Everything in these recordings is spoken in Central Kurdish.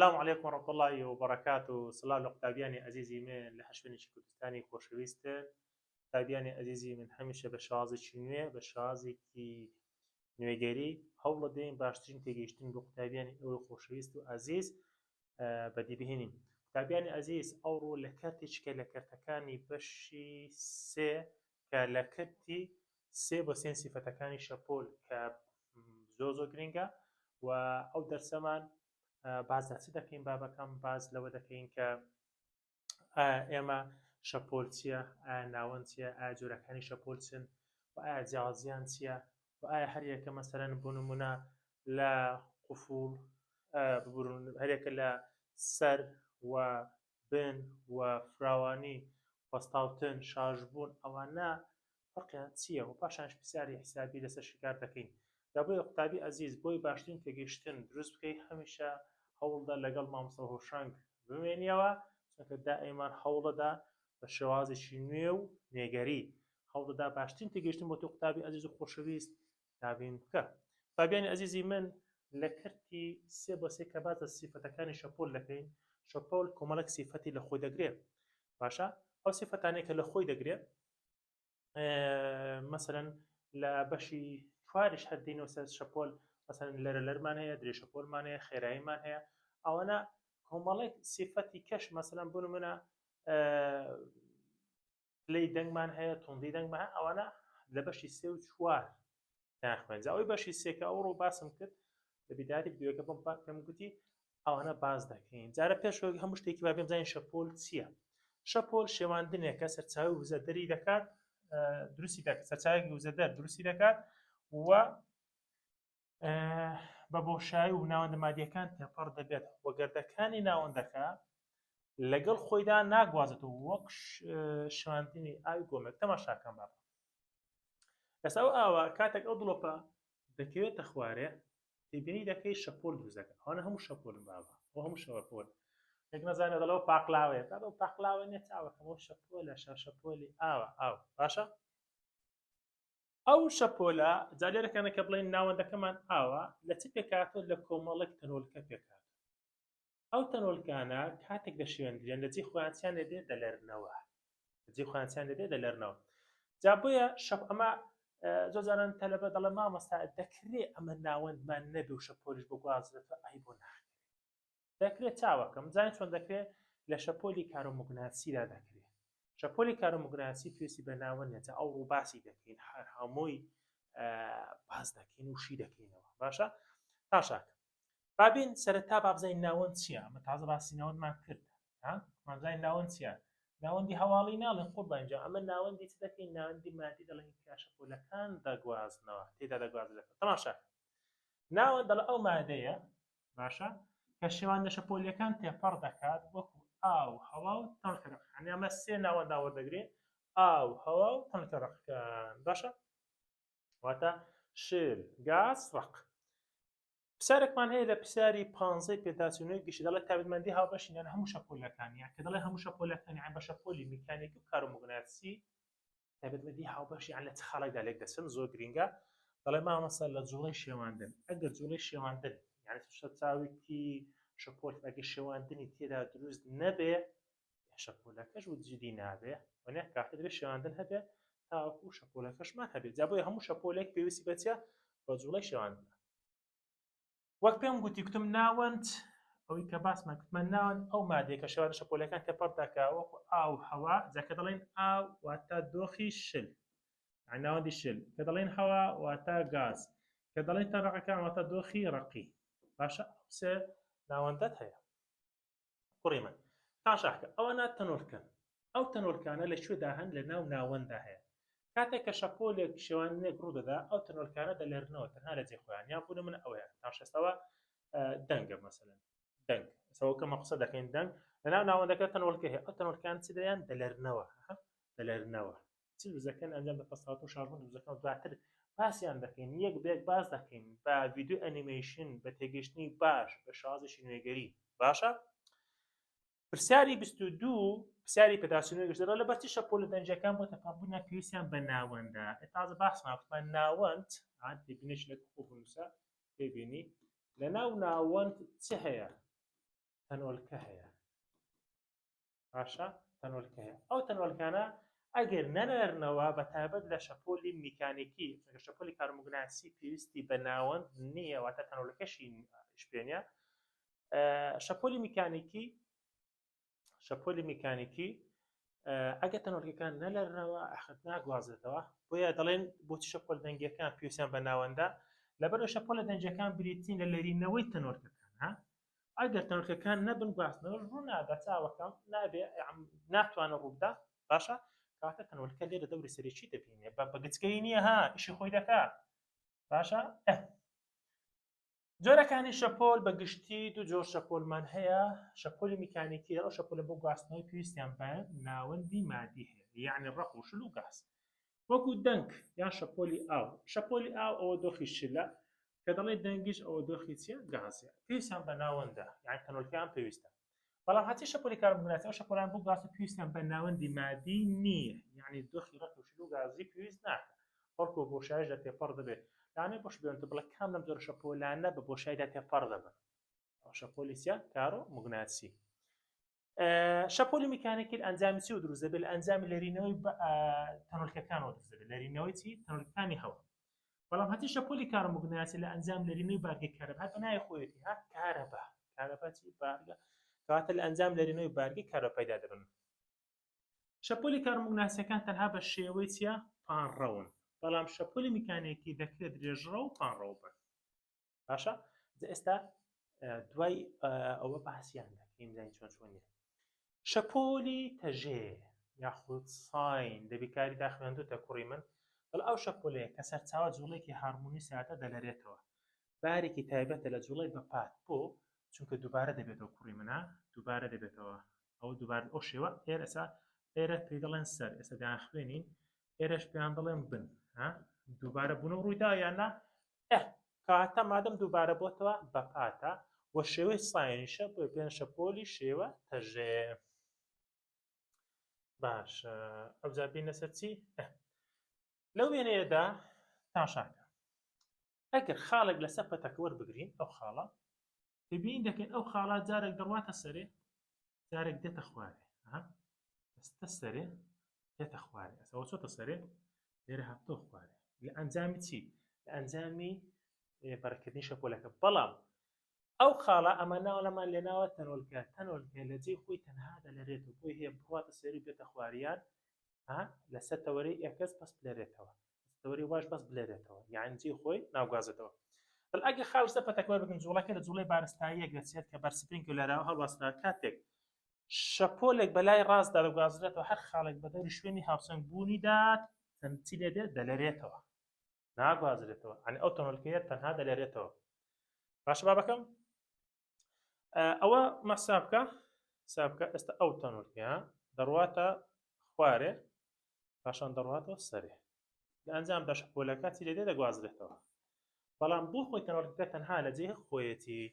السلام عليكم ورحمة الله وبركاته. سلام قوتابیانی عزیزی من لە هەشبێنێکی کوردستانی خۆشەویستن. قوتابیانی عزیزی من هەمیشە بە شازێکی نوێ بە شازێکی نوێگەری هەوڵ دەدەین باشترین تێگەیشتن بۆ قوتابیانی ئەوەی خۆشەویست و عزیز بەدیبهێنین. قوتابیانی عزیز ئەوڕۆ لە کاتێککە لە کەرتەکانی بەشی سێ کە لە کەرتی سێ بۆ سێن سیفەتەکانی شەپۆل کە زۆ گرنگە و ئەو دەرسەمان باز چ دەکەین بابەکەم باز لەوە دەکەین کە ئێمە شەپۆل چییە، ئایا ناوەند چییە، ئایا جۆرەکانی شەپۆل چن و ئایا جیاوازیان چییە و ئایا هەریەکە مەسەرەن بۆ نمونە لە قوفوڵ هەرێکە لە سەر و بن و فراوانی وەستاوتن شاژبوون ئەوانە فەرقیان چییە و پاشانش پرسیاری حسابی لەسەر شکار دەکەین. دابۆیە قوتابی عزیز بۆی باشترین تێگەیشتن دروست بکەی هەمیشە هەوڵدا لەگەڵ مامۆستا هۆشنگ بمێنیەوە، چونکە دائیمان هەوڵەدا بە شێوازێکی نوێ و نێگەری هەوڵدەدا باشترین تێگەیشتن بۆ تۆ قوتابی عزیز و خۆشەویست دابین بکە. قوتابیانی عزیزی من لە کەرتی سێ بۆ سێ کە باز لە سیفەتەکانی شەپۆل دەکەین. شەپۆل کۆمەڵێک سیفەتی لە خۆی دەگرێت، باشە ئەو سیفەتانەیە کە لە خۆی دەگرێت مەسەرەن لە بەشی چواریش هەردینەوە سەر شەپۆل، مەسەرەن لەرە لەرمان هەیە، درێ شەپۆلمان هەیە، خێراییمان هەیە، ئەوانە کۆمەڵێک سیفەتی کەش مەسەلەن بۆ نمونە پلەی دەنگمان هەیە، توندی دەنگمان هەیە، ئەوانە لە بەشی سێ و چوار داخوێن. ئەوەی بەشی سێکە ئەوڕۆ باسم کرد لە بیداەتی ڤیدیۆکە پێم گوتی ئەوانە باز دەکەین. جارە پێشەوە هەموو شتێکی با پێم بزانین شەپۆل چییە. شەپۆل شێواندنێکە سەرچاوی وزەدەری دەکات، دروستی دەکات، سەرچاوێکی وزەدەر دروستی دەکات و بە بۆشایی و ناوەندە مادیەکان تێپەڕ دەبێت و گەردەکانی ناوەندەکە لەگەڵ خۆیدا ناگوازێتەوە وەک شێواندنی ئاوی گۆمێک. تەماشاکەم بابە لەسا ئەو ئاوە کاتێک ئەو دڵۆپە دەکەوێتە خوارێ تێبینی دەکەی شەپۆل دروست دەکات. ئەوانە هەموو شەپۆلن بابە، ئەو هەموو شەپۆل یەک نەزانێت دەڵێەوە پاقلاوەیە تا ئەو پاقلاوە نیە چاوەکەمەوە شەپۆلە شەپۆلی ئاوە ئاو باشە. ئەو شەپۆلە جالێرەکانە کە بڵێن ناوەندەکەمان ئاوە لە چ پێکاتۆ لە کۆمەڵێک تەنۆلکە پێکات. ئەو تەنۆلکانە کاتێک لە شوێندرێن لە جێ خۆیانچیان لێدێ دەلەرنەوە، لە جێ خۆیانچیان لێدێ دەلەرنەوە. جا بۆیە ئەمە زۆر جاران تەلەبە دەڵێ مامۆستا دەکرێت ئەمە ناوەندمان نەبێ و شەپۆلیش بگوازرێتەوە. ئای بۆ ناکرێت، دەکرێت چاوەکەم زانین چۆن دەکرێت لە شەپۆلی کارۆمۆگناسیدا دەکرێت. شەپۆلی کارۆمۆگناسی پێویستی بە ناوەند نیە، ئەو ڕوو باسی دەکەین، هەر هەمووی باز دەکەین و شی دەکەینەوە باشە. تاشاکە بابین سەرەتا بابزانین ناوەند چییە. ئەمە تازە باسی ناوەندمان کرد، مازانین ناوەند چییە. ناوەندی هەواڵی ناڵێن قوربان اینجا ئەمە ناوەندی چ دەکەین، ناوەندی مادی دەڵێن کە شەپۆلەکان دەگوازنەوە تێدا دەگوازرێتەوە. تەماشاکە ناوەند دەڵێ ئەو مادەیە باشە کە شێوان لە شەپۆلیەکان تێپەڕ دەکات وەکو ئاو هەوا و تەنکەرەق. ئەمە سێ ناوەند وەردەگرێت، ئاو هەوا و تەنکەرەقەکان باشە، واتە شل گاز ڕەق. پرسیارێکمان هەیە لە پرسیاری 15 پێداچوونەوەی گشتی دەڵێت تایبەتمەندی هاوبەشینیان هەموو شەپۆلەکانیان کە دەڵێ هەموو شەپۆلەکانی عین بە شەپۆلی میکانیکی و کارۆمۆگناسی تایبەتمەندی هاوبەشیان لە چ خاڵێکدا لێک دەچن زۆر گرینگە. دەڵێ مامۆستا لە جوڵەی شێواندن، ئەگەر جوڵەی شێواندن یعنی چاوێکی شەپۆل ئەگەر شێواندنی تێدا دروست نەبێ شەپۆلەکەش وجودی نابێ وانە کاتێ دەبێت شێواندن هەبێ تاوەکو شەپۆلەکەشمان هەبێت. جا بۆیە هەموو شەپۆلێک پێویستی بەچە بە جوڵەی شێواندن. وەک پێم گوتی کتم ناوەند ئەوەی کە باسمان کتمە ناوەند ئەو مادەیە کە شێوان شەپۆلەکان تێپەڕ دەکا وەکو ئاو هەوا. جاکە دەڵێن ئاو واتە دۆخی شل یعنی ناوەندی شل، کە دەڵێن هەوا واتە گاز، کە دەڵێن تەنڕەقەکان واتە دۆخی ڕەقی باشە. سێ ناوەندەت هەیە کوڕی من. تاشاکە ئەوانە تەنۆلکەن. ئەو تەنۆلکانە لەکوێدا هەن لە ناو ناوەندا هەیە. کاتێک کە شەپۆلێک شێوانێک ڕوودەدا ئەو تەنۆلکانە دەلێرنەوە تەنها لە جێ خۆیان یان بوون من ئەوەیە تاشەستەوە دەنگە مەسەلەن دەنگ سەوەکە مەقسە دەکەین دەنگ لەناو ناوەندەکە تەنۆلکە هەیە. ئەو تەنۆلکان چ دەیان دەلێرنەوە دەلێرنەوە چ دروزەکەن ئەنجام بە پەسەڵات و شاربوون دروزەکەن دواتر باسییان دەکەین یەک بێک باز دەکەین بە ڤیدیۆ ئەنیمەیشن بە تێگەیشتنی باش بە شازێکی نوێگەری باشە. پرسیاری 22 پرسیاری پێداچوونەوەی گشتەوە لە بەرچی شەپۆلە دەنجەکان بۆ تەپابوونا پێویستیان بە ناوەندە. تازە باسمان وتمان ناوەند تێبینیش لە خۆ بنووسە پێبینی لە ناو ناوەند چ هەیە. تەنۆلکە هەیە باشە تەنۆلکە هەیە ئەو تەنۆلکانە ئەگەر نەنەرنەوە بە تایبەت لە شەپۆلی میکانیکی شەپۆلی کارموگناسی پێویستی بە ناوەند نییە واتە تەنۆلەکەشی شپێنە شەپۆلی میکانیکی ئەگەر تەنۆلکەکان نەلەرنەوە ئەخت ناگوازێتەوە بۆیە دەڵێن بۆچی شەپۆل دەنگیەکان پێویستیان بە ناوەندە لەبەر شەپۆلە دەنجەکان بریتین لە لەرینەوەی تەنۆلکەکان ها ئەگەر تەنۆلکەکان نەبن گواستنەوە ڕوو نادا چاوەکەم نابێ ناتوانە ڕووبدا باشە کاتە تەنۆلکە لێرە دەوری سەرێکی دەبینێ بە گچکەی نییە ها ئیشی خۆی دەکا باشە جۆرەکانی شەپۆل بە گشتی دوو جۆر شەپۆلمان هەیە شەپۆلی میکانیکی ئەو شەپۆلە بۆ گواستنەوەی پێویستیان بە ناوەندی مادی هەیە یعنی ڕەق و شل و گاز وەکو دەنگ یان شەپۆلی ئاو ئەوە دۆخی شلە کە دەڵێ دەنگیش ئەوە دۆخی چیە گازیە پێویستیان بە ناوەندە یعنی تەنۆلکەیان پێویستە بەڵام هەتی شەپۆلی کاربووناتی ئەو شەپۆلان بۆ گواستن پێویستیان بە ناوەندی مادی نییە یعنی دۆخی ڕەق و شل و گازی پێویست ناکە بەڵکو بۆشایش دە تێپەڕ دەبێت لانەی بۆش بێنتە بڵێ کام لەم جۆرە شەپۆلانە بە بۆشایدا تێپەڕ دەبن ئەو شەپۆلی چیە کارۆموگناسی شەپۆلی میکانیکی ئەنجامی چی و دروست دەبێت لە ئەنجامی لەرینەوەی تەنۆلکەکانەوە دروست دەبێت لەرینەوەی چی تەنۆلکەکانی هەوا بەڵام هەتی شەپۆلی کارۆموگناسی لە ئەنجام لەرینەوەی بارگەی کارەبا بەنای خۆیەتی ها کارەبا چی بارگە کەواتە لە ئەنجام لەرینەوەی بارگەی کارەبا پەیدا دەبن شەپۆلی کارۆموگناسیەکان تەنها بە شێوەی چیە پانڕەون بەڵام شەپۆلی میکانیکی دەکرێت درێژڕە و پانڕەو بن باشە ئێستا دوای ئەوە باسییان دەکەین زانین چۆن شەپۆلی تەژێ یاخود ساین دەبیکاری دا خوێندوتە کوڕی من بەڵ ئەو شەپۆلەیە کە سەرچاوە جوڵێکی هارمۆنی ساتە دەلەرێتەوە بارێکی تایبەتە لە جوڵەی بەپات بۆ چونکە دووبارە دەبێتەوە کوڕی منە دووبارە دەبێتەوە ئەو دووبارە ئەو شێوە ئێرە پێی دەڵێن سەر ئێستا دایان خوێنین ئێرەش پێیان دەڵێن بن دووبارە بوونە ڕوویدا یاننا کاتە مادەم دووبارە بۆتەوە بەپاتە وە شێوەی ساینیشە بۆ پێن شەپۆلی شێوە تەژێ باش ئەوجا بینە سەر چی لەو وێنەیەدا تاشاکە ئەگەر خاڵێک لەسەر پەتەکە وەربگرین ئەو خاڵە ببین دەکەین ئەو خاڵە جارێک دەڕواتە سەرێ جارێک دێتە خوارێ ئەستە سەرێ دێتە خوارێ ئەسەوە چۆتە سەرێ لێرە هاتۆ خوارێ لە ئەنجامی چی لە ئەنجامی بەرەکردنی شەپۆلەکە بەڵام ئەو خاڵە ئەمە ناوەڵەمان لێناوە تەنۆلکە لە جێی خۆی تەنها دەلەرێتەوە بۆی هەیە بڕاتە سەری بێتە خواریان لەسەر تەوەرەی ئەکەس بەس بلێرێتەوە تەوەری واش بەس بلێرێتەوە یان جێی خۆی ناوگازێتەوە ئەگە خاڵ لەسەر پەتەکە وەربگرن جوڵەکە لە جوڵەی بارستاییەک دەچێت کە بەرسپرینگ و لەراوە هەڵوەستا کاتێک شەپۆلێک بەلای ڕاستدا دەگازرێتەوە هەر خاڵێک بەدەوری شوێنی هاوسەنگ بوونیدات چی لێدێت دەلەرێتەوە ناگوازرێتەوە ئەنی ئەو تەنۆلکەیە تەنها دەلێرێتەوە باشە بابەکەم ئەوە مەسابکە ئێستا ئەو تەنۆلکەیە دەڕواتە خوارێ پاشان دەڕواتەوە سەرێ لە ئەنجامدا شەپۆلەکە چی لێدێ دەگوازرێتەوە بەڵام بۆ خۆی تەنۆلکەکە تەنها لە جێ خۆیەتی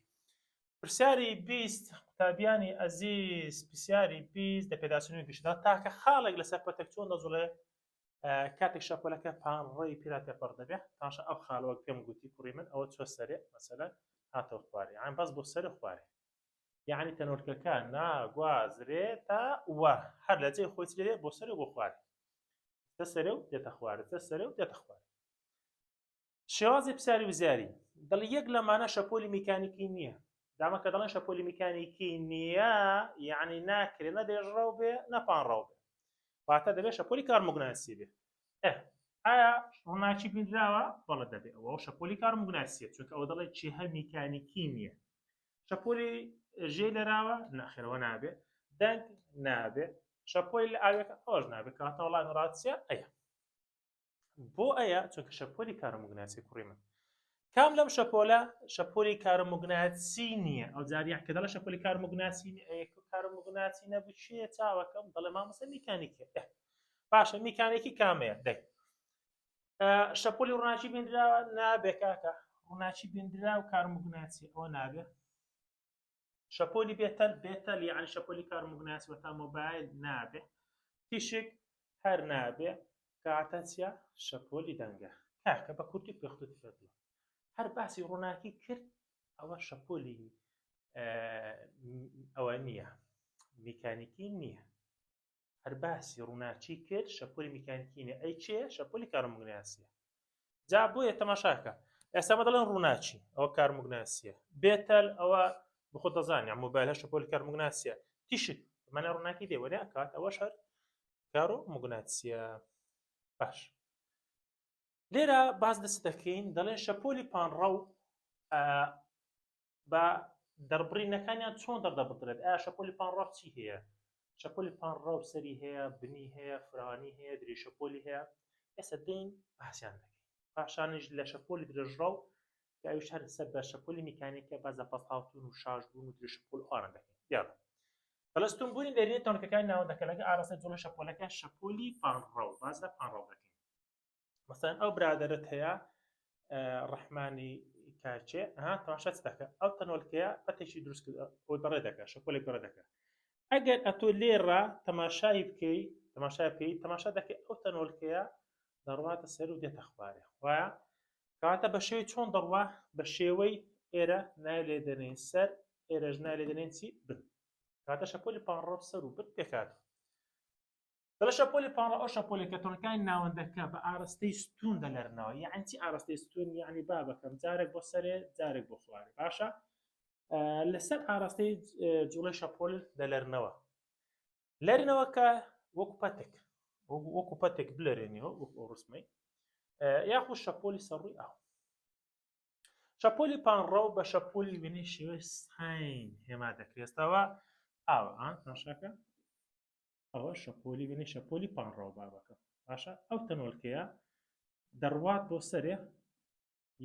پرسیاری 20 قوتابیانی ئەزیز پرسیاری 20 لە پێداچوونی گشتدا تاکە خاڵێک لەسەر پەتەک چۆن دەجوڵێ کاتێک شەپۆلەکە پانڕۆی پیرا تێپەڕ دەبێت تاشە ئەو خاڵەوە پێم گوتی کوڕی من ئەوە چۆ سەرێ مەسەلەن هاتەوە خوارێ یان بەس بۆ سەرێ خوارێ یعنی تەنۆلکەکە ناگوازرێتە وە هەر لە جێی خۆی لێ بۆ سەرێ بۆ خوارێ دە سەرێ و دێتە خوارێ دە سەرێ و دێتە خوارێ شێوازی پرسیاری وزیاری دڵ یەک لەمانە شەپۆلی میکانیکی نییە دامە کە دەڵێن شەپۆلی میکانیکی نییە یعنی ناکرێت نە دێژڕەو بێ نە پانڕەو بێ واتە دەبێت شەپۆلی کارموگناسی بێ ئایا ڕووناچی بینراوە بەڵێ دەبێت ئەوە شەپۆلی کارموگناسیە چونکە ئەوە دەڵێت چیهە میکانیکی نییە شەپۆلی ژێ لەراوە ناخێرەوە نابێ دەنگ نابێ شەپۆلی لە ئاوێکە ئەوەش نابێت کاتە وەڵام ڕاستیە بۆ ئەیە چونکە شەپۆلی کارموگناسی کوڕی من کام لەم شەپۆلە شەپۆلی کارموگناسی نییە ئەو جاریان کە دەڵێ شەپۆلی کارموگناسی کارموگناسی نەبوو چیە چاوەکەم دەڵێ مامۆستا میکانیکیە باشە میکانیکی کامەیە دەنگ شەپۆلی ڕووناچی بینراوە نابێ کاکە ڕووناچی بینرا و کارموگناسی ئەوە نابێ شەپۆلی بێتەل یعنی شەپۆلی کارموگناسی وەتا مۆبایل نابێ تیشک هەر نابێ کاتە چیە شەپۆلی دەنگە کاکە بە کورتی پێخوت فێتڵە هەر باسی ڕووناکی کرد ئەوە شەپۆلی ئەوە نییە میکانیکی نییە هەر باسی ڕووناچی کرد شەپۆلی میکانیکی نیە ئەی چێ شەپۆلی کارموگناسیە جا بۆیە تەماشاکە ئێستا مە دەڵێن ڕووناچی ئەوە کارموگناسیە بێتەل ئەوە بخۆ دەزانانی مۆبایل شەپۆلی کارموگناسیە تیشت منە ڕووناکی دێوەێ ئەکات ئەوەش هەر کارۆموگناسیە باش لێرە باز دەست دەکەین دەڵێن شەپۆلی پانڕە و بە دەربڕینەکانیان چۆن دەردەبدرێت ئایا شەپۆلی پانڕە چی هەیە شەپۆلی پانڕە و سەری هەیە بنی هەیە فرانی هەیە درێژەپۆلی هەیە ئێستا دێین باسییان دەکەین پاشانش لە شەپۆلی درێژڕە و ئەویش هەر سەر بە شەپۆلی میکانیکە بازە پەساوتون و شاژبوون و درێژەپۆل ئەوانە دەکەین دیارە بەلەستون بوونی دەرێت تۆنکەکانی ناوەندەکە لەگە ئاراستەی جوڵە شەپۆلەکە شەپۆلی پانڕە و باز لە پانڕە دەکەین مثلا ئەو برادرت هەیە ڕەحمانی کاچێ تەماشا چ دەکە ئەو تەنۆلکەیە بەتێکی دروست کرد ئەوی بەڕێ دەکە شەپۆلێک بەڕێ دەکە ئەگەر ئەتۆ لێرە تەماشای بکەی تەماشا دەکەی ئەو تەنۆلکەیە دەڕواتە سەر و دێتە خوارێ وایە کاتە بە شێوەی چۆن دەڕوا بە شێوەی ئێرە نای لێ دەنێن سەر ئێرەش نای لێ دەنێن چی بن کاتە شەپۆلی پانڕە سەر و بن پێکات دەڵە شەپۆلی پانڕە ئەو شەپۆلێکە تۆنەکانی ناوەندەکە بە ئاراستەی ستون دەلێرنەوە یعنی چی ئاراستەی ستون یعنی بابەکەم جارێک بۆ سەرێ جارێک بۆ خوارێ باشە لەسەر ئاراستەی جوڵەی شەپۆل دەلێرنەوە لێرنەوە کە وەکو پەتێک بلێرێنیەوە وەکو ڕسمەی یاخود شەپۆلی سەڕووی ئاو شەپۆلی پانڕە و بە شەپۆلی وێنەی شێوەی ساین هێما دەکرێتەوە ئاوە ناشاکە ئەوە شەپۆلی وێنەی شەپۆلی پانڕە و بابەکە باشە ئەو تەنۆلکەیە دەڕوات بۆ سەرێ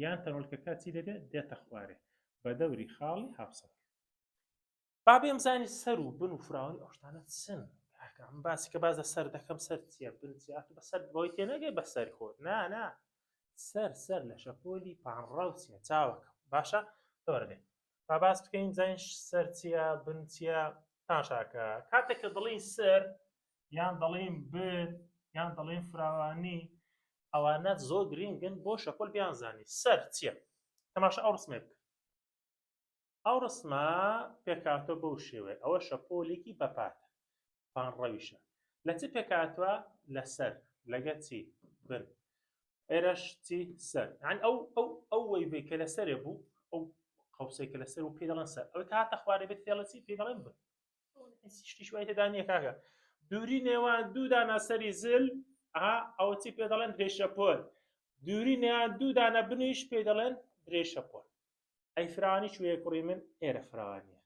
یان تەنۆلکەکە چی دەبێت دێتە خوارێ بە دەوری خاڵی هاوسەنگ با بێم زانی سەر و بن و فراوانی ئەو شتانە چن ئەم باسی کە باز لە سەر دەکەم سەر چییە بن چیات بە سەر بۆی تێنەگەی بە سەری خۆت نا سەر لە شەپۆلی پانڕە و چیە چاوەکە باشە دەوەردێ با باس بکەین زانین سەر چییە بن چییە تاشاکە کاتێک کە دڵین سەر یان دەڵێن بن یان دەڵێن فراوانی ئەوانە زۆر گرنگن بۆ شەپۆل بیانزانی سەر چییە تەماشا ئەو ڕسمێ بکە ئەو ڕسمە پێکاتۆ بەو شێوەیە ئەوە شەپۆلێکی بەپاتە پانڕەویشە لە چ پێکاتوە لەسەر لەگە چی بن ئێرەش چی سەر یان ئەو وەیڤەی کە لەسەرێ بوو ئەو قەوسەی کە لەسەر و پێ دەڵێن سەر ئەوەی کە هاتە خوارێ بێت فێڵە چی پێ دەڵێن بن شتی شوای تێدا نییە کاکە دووری نێوان دوو دانە سەری زل ئەوە چی پێ دەڵێن درێژەپۆل دووری نێوان دوو دانە بنیش پێ دەڵێن درێژەپۆل ئەی فراوانی کوێیە کوڕی من ئێرە فراوانیە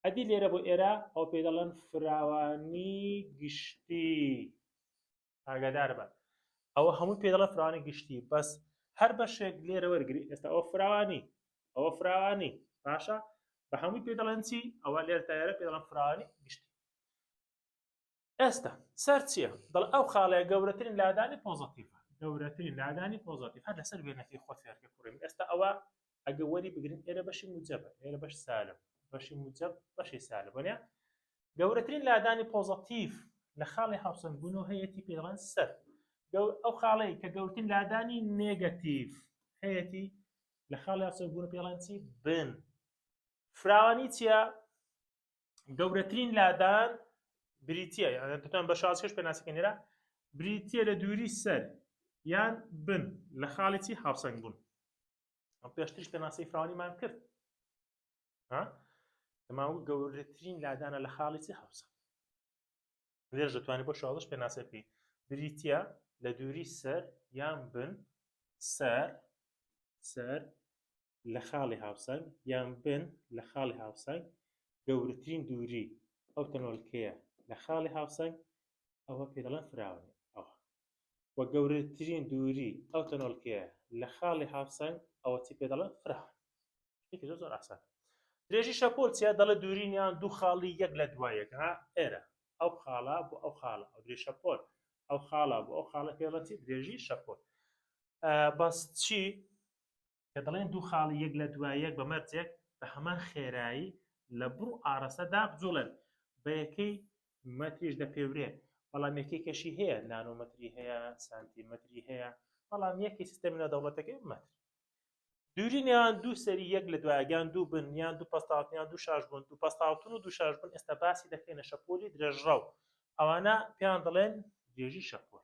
ئەدی لێرە بۆ ئێرە ئەو پێ دەڵێن فراوانی گشتی ئاگادار بە ئەوە هەموو پێ دەڵێن فراوانی گشتی بەس هەر بەشێک لێرە وەرگری ئێستا ئەوە فراوانی باشە بە هەمووی پێ دەڵێن چی ئەوە لێرە تایارە پێ دەڵێن فراوانی گشتی ئێستا سەر چییە دڵ ئەو خاڵەیە گەورەترین لادانی پۆزتیڤە گەورەترین لادانی پۆزتیڤ هەر لەسەر وێنەکەی خۆت فێرکە کوڕی من ئێستا ئەوە ئەگە وەری بگرین ئێرە بەشی موجەبە ئێرە بەش سالب بەشی موجەب بەشی سالب وانە گەورەترین لادانی پۆزتیڤ لە خاڵی هاوسەنگبوونەوە هەیەتی پێ دەڵێن سەر ئەو خاڵەی کە گەورەترین لادانی نێگەتیڤ هەیەتی لە خاڵی هاوسەنگبوونەوە پێ دەڵێن چی بن فراوانی چییە گەورەترین لادان بریتیە یان دەتوان بە شازکەش پێناسەکەنێرە بریتیە لە دووری سەر یان بن لە خاڵی چی هاوسەنگبوون ئەم پێشترش پێناسەی فراوانیمان کرد دەماوە گەورەترین لادانە لە خاڵی چی هاوسەنگ لێرە دەتوانێت بۆ شازش پێناسە بکەی بریتیە لە دووری سەر یان بن سەر لە خاڵی هاوسەنگ یان بن لە خاڵی هاوسەنگ گەورەترین دووری ئەو تەنۆلکەیە لە خاڵی هاوسەنگ ئەوە پێ دەڵێن فراوانی ئەوە وە گەورەترین دووری ئەو تەنۆلکەیە لە خاڵی هاوسەنگ ئەوە چی پێ دەڵێن فراوانی زۆر ئاسان درێژی شەپۆل چیە دەڵێ دوورینیان دوو خاڵی یەک لە دوایەک ئێرە ئەو خاڵە بۆ ئەو خاڵە ئەو درێژ شەپۆل ئەو خاڵە بۆ ئەو خاڵە پێ دەڵێن چی درێژی شەپۆل بەس چی کە دەڵێن دوو خاڵی یەک لە دوایەک بە مەرجێک بە هەمان خێرایی لە بڕ و ئاراستەدا بجوڵێن بە یەکەی مەتریش دەپێورێ بەڵام یەکەی کەشی هەیە نانۆمەتری هەیە سانتیمەتری هەیە بەڵام یەکی سیستەمی نێودەوڵەتەکەی مەتر دووری نێوان دوو سەری یەک لە دوایەگەیان دوو بن یان دوو پەستاوتن یان دوو شاژ بوون دوو پەستاوتن و دوو شاژ بوون ئێستا باسی دەکەینە شەپۆلی درێژڕەو ئەوانە پێیان دەڵێن درێژی شەپۆل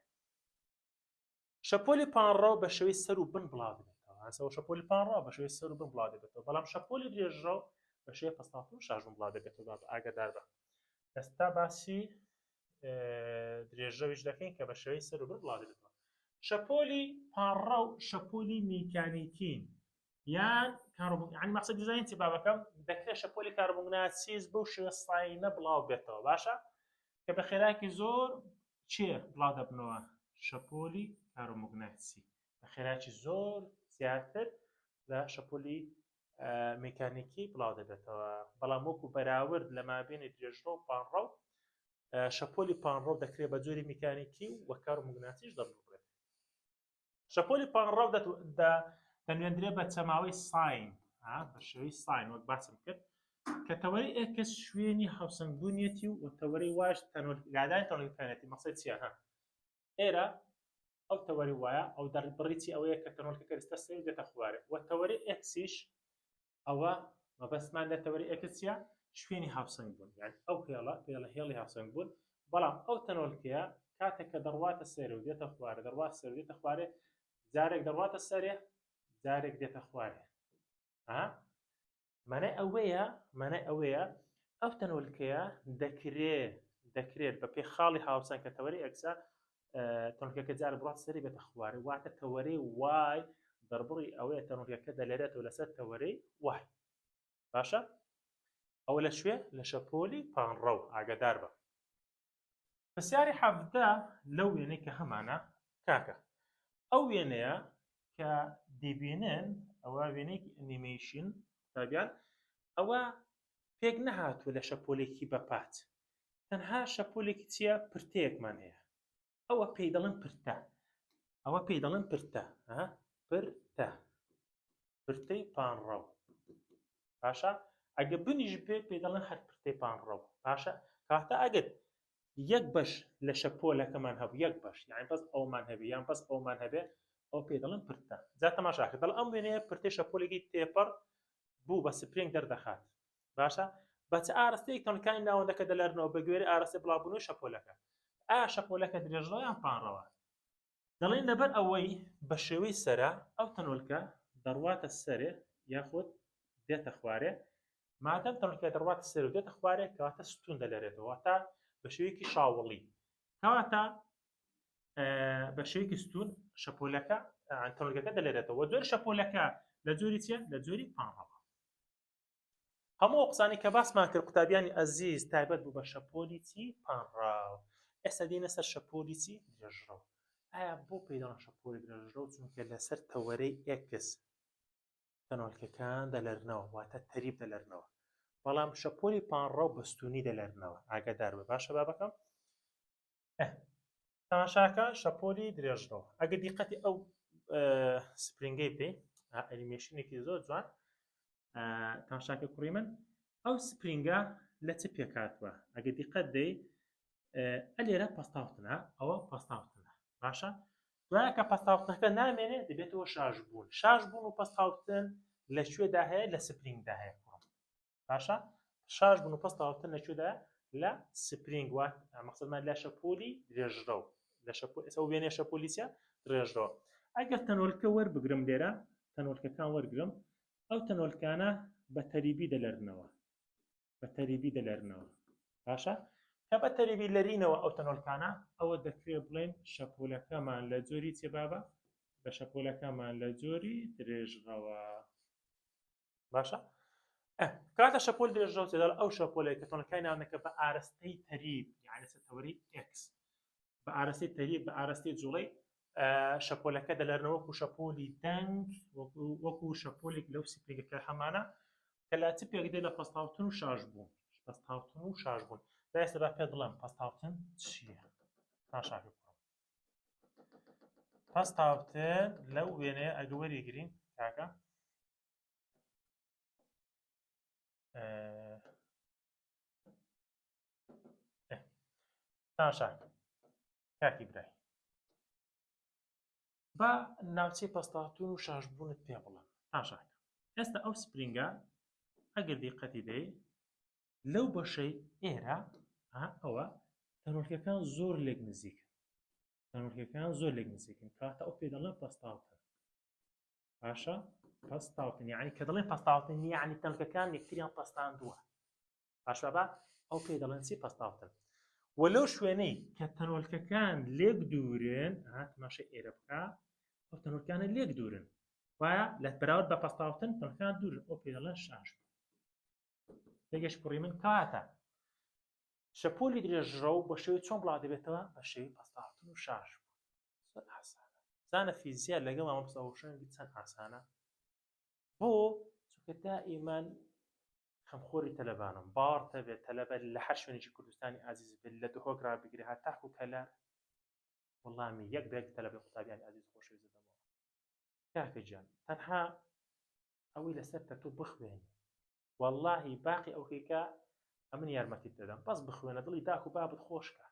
شەپۆلی پانڕەو بە شێوەی سەر و بن بڵاو دەبێتەوە هەسەوە شەپۆلی پانڕەو بە شێوەی سەر و بن بڵاو دەبێتەوە بەڵام شەپۆلی درێژڕەو بە شێوەی پەستاوتن و شاژ بوون بڵاو دەبێتەوە ئاگادار بە ئێستا باسی درێژەویش دەکەین کە بە شێوەی سەر و بن بڵاو دەبێتەوە شەپۆلی پانڕەو شەپۆلی میکانیکین یان یعنی مەقسەد دیزاین چی بابەکەم دەکرێت شەپۆلی کاربۆمەگناتیس بەو شێوە ساینە بڵاو بێتەوە باشە کە بە خێراکی زۆر چێ بڵاو دەبنەوە شەپۆلی کاربۆمەگناتیسی بە خێراکی زۆر زیاتر لە شەپۆلی میکانیکی بڵاو دەبێتەوە بەڵام وەکو بەراورد لە مابینی درێژڕە و پانڕەو شەپۆلی پانڕەو دەکرێت بە جۆری میکانیکی و کاربۆمەگناتیش دەبڕێت شەپۆلی پانڕەو دەنوێندرێت بە چەماوەی ساین بە شێوەی ساین وەک باسم کرد کە تەوەرەی ئێکس شوێنی هاوسەنگبوونیەتی و تەوەرەی واش لادانی تەنۆلەکەیەتی مەقسەد چییە ئێرە ئەو تەوەری وایە ئەو دەربڕیتی ئەوەیە کە تەنۆلەکە کەستە سەری دێتە خوارێ و تەوەرەی ئێکسیش ئەوە مەبەستمان لە تەوەری ئێکس چییە شوێنی هاوسەنگ بوون یعنی ئەو پێڵە هێڵی هاوسەنگ بوون بەڵام ئەو تەنۆلەکەیە کاتێک کە دەڕواتە سەرێ و دێتە خوارێ دەڕواتە سەر و دێتە خوارێ جارێک دەڕواتە سەرێ جارێک دێتە خوارێ مانای ئەوەیە ئەو تەنۆلەکەیە دەکرێت بە پێی خاڵی هاوسەنگ کە تەوەری ئەکسە تەنۆلەکە جارێک بڕات سەری بێتە خوارێ واتە تەوەرەی وای دەربڕی ئەوەیە تەنۆلەکە دەلێرێتەوە لەسەر تەوەرەی وای باشە ئەوە لە شوێ لە شەپۆلی پانڕەو ئاگادار بە پرسیاری حەڤدە لەو وێنەی کە هەمانە کاکە ئەو وێنەیە کە دەبینن ئەوە وێنەیەکی ئەنیمەیشن تابیان ئەوە پێک نەهاتووە لە شەپۆلێکی بەپات تەنها شەپۆلێکی چییە پرتەیەکمان هەیە ئەوە پێی دەڵێن پرتە ئەوە پێی دەڵێن پرتە پرتەی پانڕەو باشە ئەگە بنیش بێ پێی دەڵێن هەر پرتەی پانڕەو باشە کاتە ئەگەر یەک بەش لە شەپۆلەکەمان هەبوو یەک بەش یعنی بەس ئەومان هەبێ یان بەس ئەومان هەبێ ئەو پێی دەڵێن پرتە جا تەماشاکە دەڵ ئەم وێنەیە پرتەی شەپۆلێکی تێپەڕ بوو بە سپرینگ دەردەخات باشە بە چ ئاراستەیەک تەنۆلەکانی ناوەندەکە دەلێرنەوە بە گوێرەی ئاراستەی بڵاوبوونەوەی شەپۆلەکە ئایا شەپۆلەکە درێژڕەوە یان پانڕەوە دەڵێن لەبەر ئەوەی بە شێوەی سەرە ئەو تەنۆلەکە دەڕواتە سەرێ یاخود دێتە خوارێ مادەم تەنۆلەکە دەڕواتە سەر و دێتە خوارێ کەواتە ستون دەلێرێتەوە تا بە شێوەیەکی شاوەڵی کەواتە بە شێوەیەکی ستون شەپۆلەکە تەنۆلەکە دەلێرێتەوە جۆری شەپۆلەکە لە جۆری چیە لە جۆری پانڕەوە هەموو قسانی کە باسمان کرد قوتابیانی ئەزیز تایبەت بوو بە شەپۆلی چی پانڕەو ئێستا دێنە سەر شەپۆلی چی درێژڕەو ئایا بۆ پێی دەڵێن شەپۆلی درێژڕەو چونکە لەسەر تەوەرەی ئێکس تەنۆلەکەکان دەلێرنەوە واتە تەریب دەلێرنەوە بەڵام شەپۆلی پانڕەو بەستونی دەلێرنەوە ئاگادار بە باشە بابەکەم تەماشاکە شەپۆلی درێژڕەوە ئەگەر دیقەتی ئەو سپرینگەی بێ ئەنیمێشنێکی زۆر جوان تەماشاکە کوڕی من ئەو سپرینگە لە چ پێکاتوە ئەگەر دیقەت دەی ئەلێرە پەستاوتنە ئەوە پەستاوتنە باشە دوایە کە پەستاوتنەکە نامێنێ دەبێتەوە شاژبوون شاژبوون و پەستاوتن لەکوێدا هەیە لە سپرینگدا هەیە باشە شاژبوون و پەستاوتن لەکوێدایە لە سپرینگ وات مەقسەدمان لە شەپۆلی درێژڕەو لە ئەو وێنەیە شەپۆلی چیە درێژڕەوە ئەگەر تەنۆلەکە وەربگرم لێرە تەنۆلەکەکان وەرگرم ئەو تەنۆلەکانە بە تەریبی دەلێرنەوە باشە کە بە تەریبی لەرینەوە ئەو تەنۆلەکانە ئەوە دەکرێت بڵێن شەپۆلەکەمان لە جۆری چێ بابە بە شەپۆلەکەمان لە جۆری درێژڕەوە باشە کاتە شەپۆل درێژڕەو چێدەڵ ئەو شەپۆلەیە کە تەنۆلەکانی ناوەندەکە بە ئاراستەی تەریب یعنی لەسەر تەوەرەی ئێکس بە ئاراستەی تەریب بە ئاراستەی جوڵەی شەپۆلەکە دەلێرنەوە وەکو شەپۆلی دەنگ وەکو شەپۆلێک لەو سپرینگەکە هەمانە کە لا چ پێک دێت لە پەستاوتن و شاژبوون ئێستا با پێ دڵێم پەستاوتن چییە تاشاکە کوڕم پەستاوتن لەو وێنەیە ئەگە وەریگرین کاکە تاشاکە کاکی برای با ناوچەی پەستاوتن و شاژبوونت پێ بڵێم تاشاکە ئێستا ئەو سپرینگە ئەگەر دیقەتی دەی لەو بەشەی ئێرە ئەوە تەنۆرکەکان زۆر لێک نزیکن تەنۆرکەکان زۆر لێک نزیکن کاتە ئەو پێ دەڵێن پەستاوتن باشە پەستاوتن یعنی کە دەڵێن پەستاوتن یعنی تەنۆرکەکان یەکتریان پەستاندووە باشە بە ئەو پێ دەڵێن چی پەستاوتن وەلەو شوێنەی کە تەنۆرکەکان لێک دوورن تەماشای ئێرە بکە ئەو تەنۆرکانە لێک دوورن وایە لە بەراورد بە پەستاوتن تەنۆرکەکان دوورن ئەو پێ دەڵێن شاژ تێگەش پڕی من کاتە شەپۆلی درێژرە و بە شێوەی چۆن بڵاو دەبێتەوە بە شێوەی پەستاوتن و شاژ زۆر ئاسانە زانە فیزیە لەگەڵ مامۆستاوەشەوەی چەند ئاسانە بۆ چونکە دائیمان خەمخۆری تەلەبانم باوەڕ دەبێت تەلەبە لە هەر شوێنێکی کوردستانی عزیز بێت لە دهۆگرا بگرێ هەتاکو کەلار وەڵامی یەک بێک تەلەبەی قوتابیانی عزیز خۆشەویست دەمەوە کاکە گیان تەنها ئەوەی لەسەر تۆ بخوێنی واللهی باقی ئەوکەیکە ئەمن یارمەتیت دەدەم بەس بخوێنە دڵی داک و بابت خۆشکە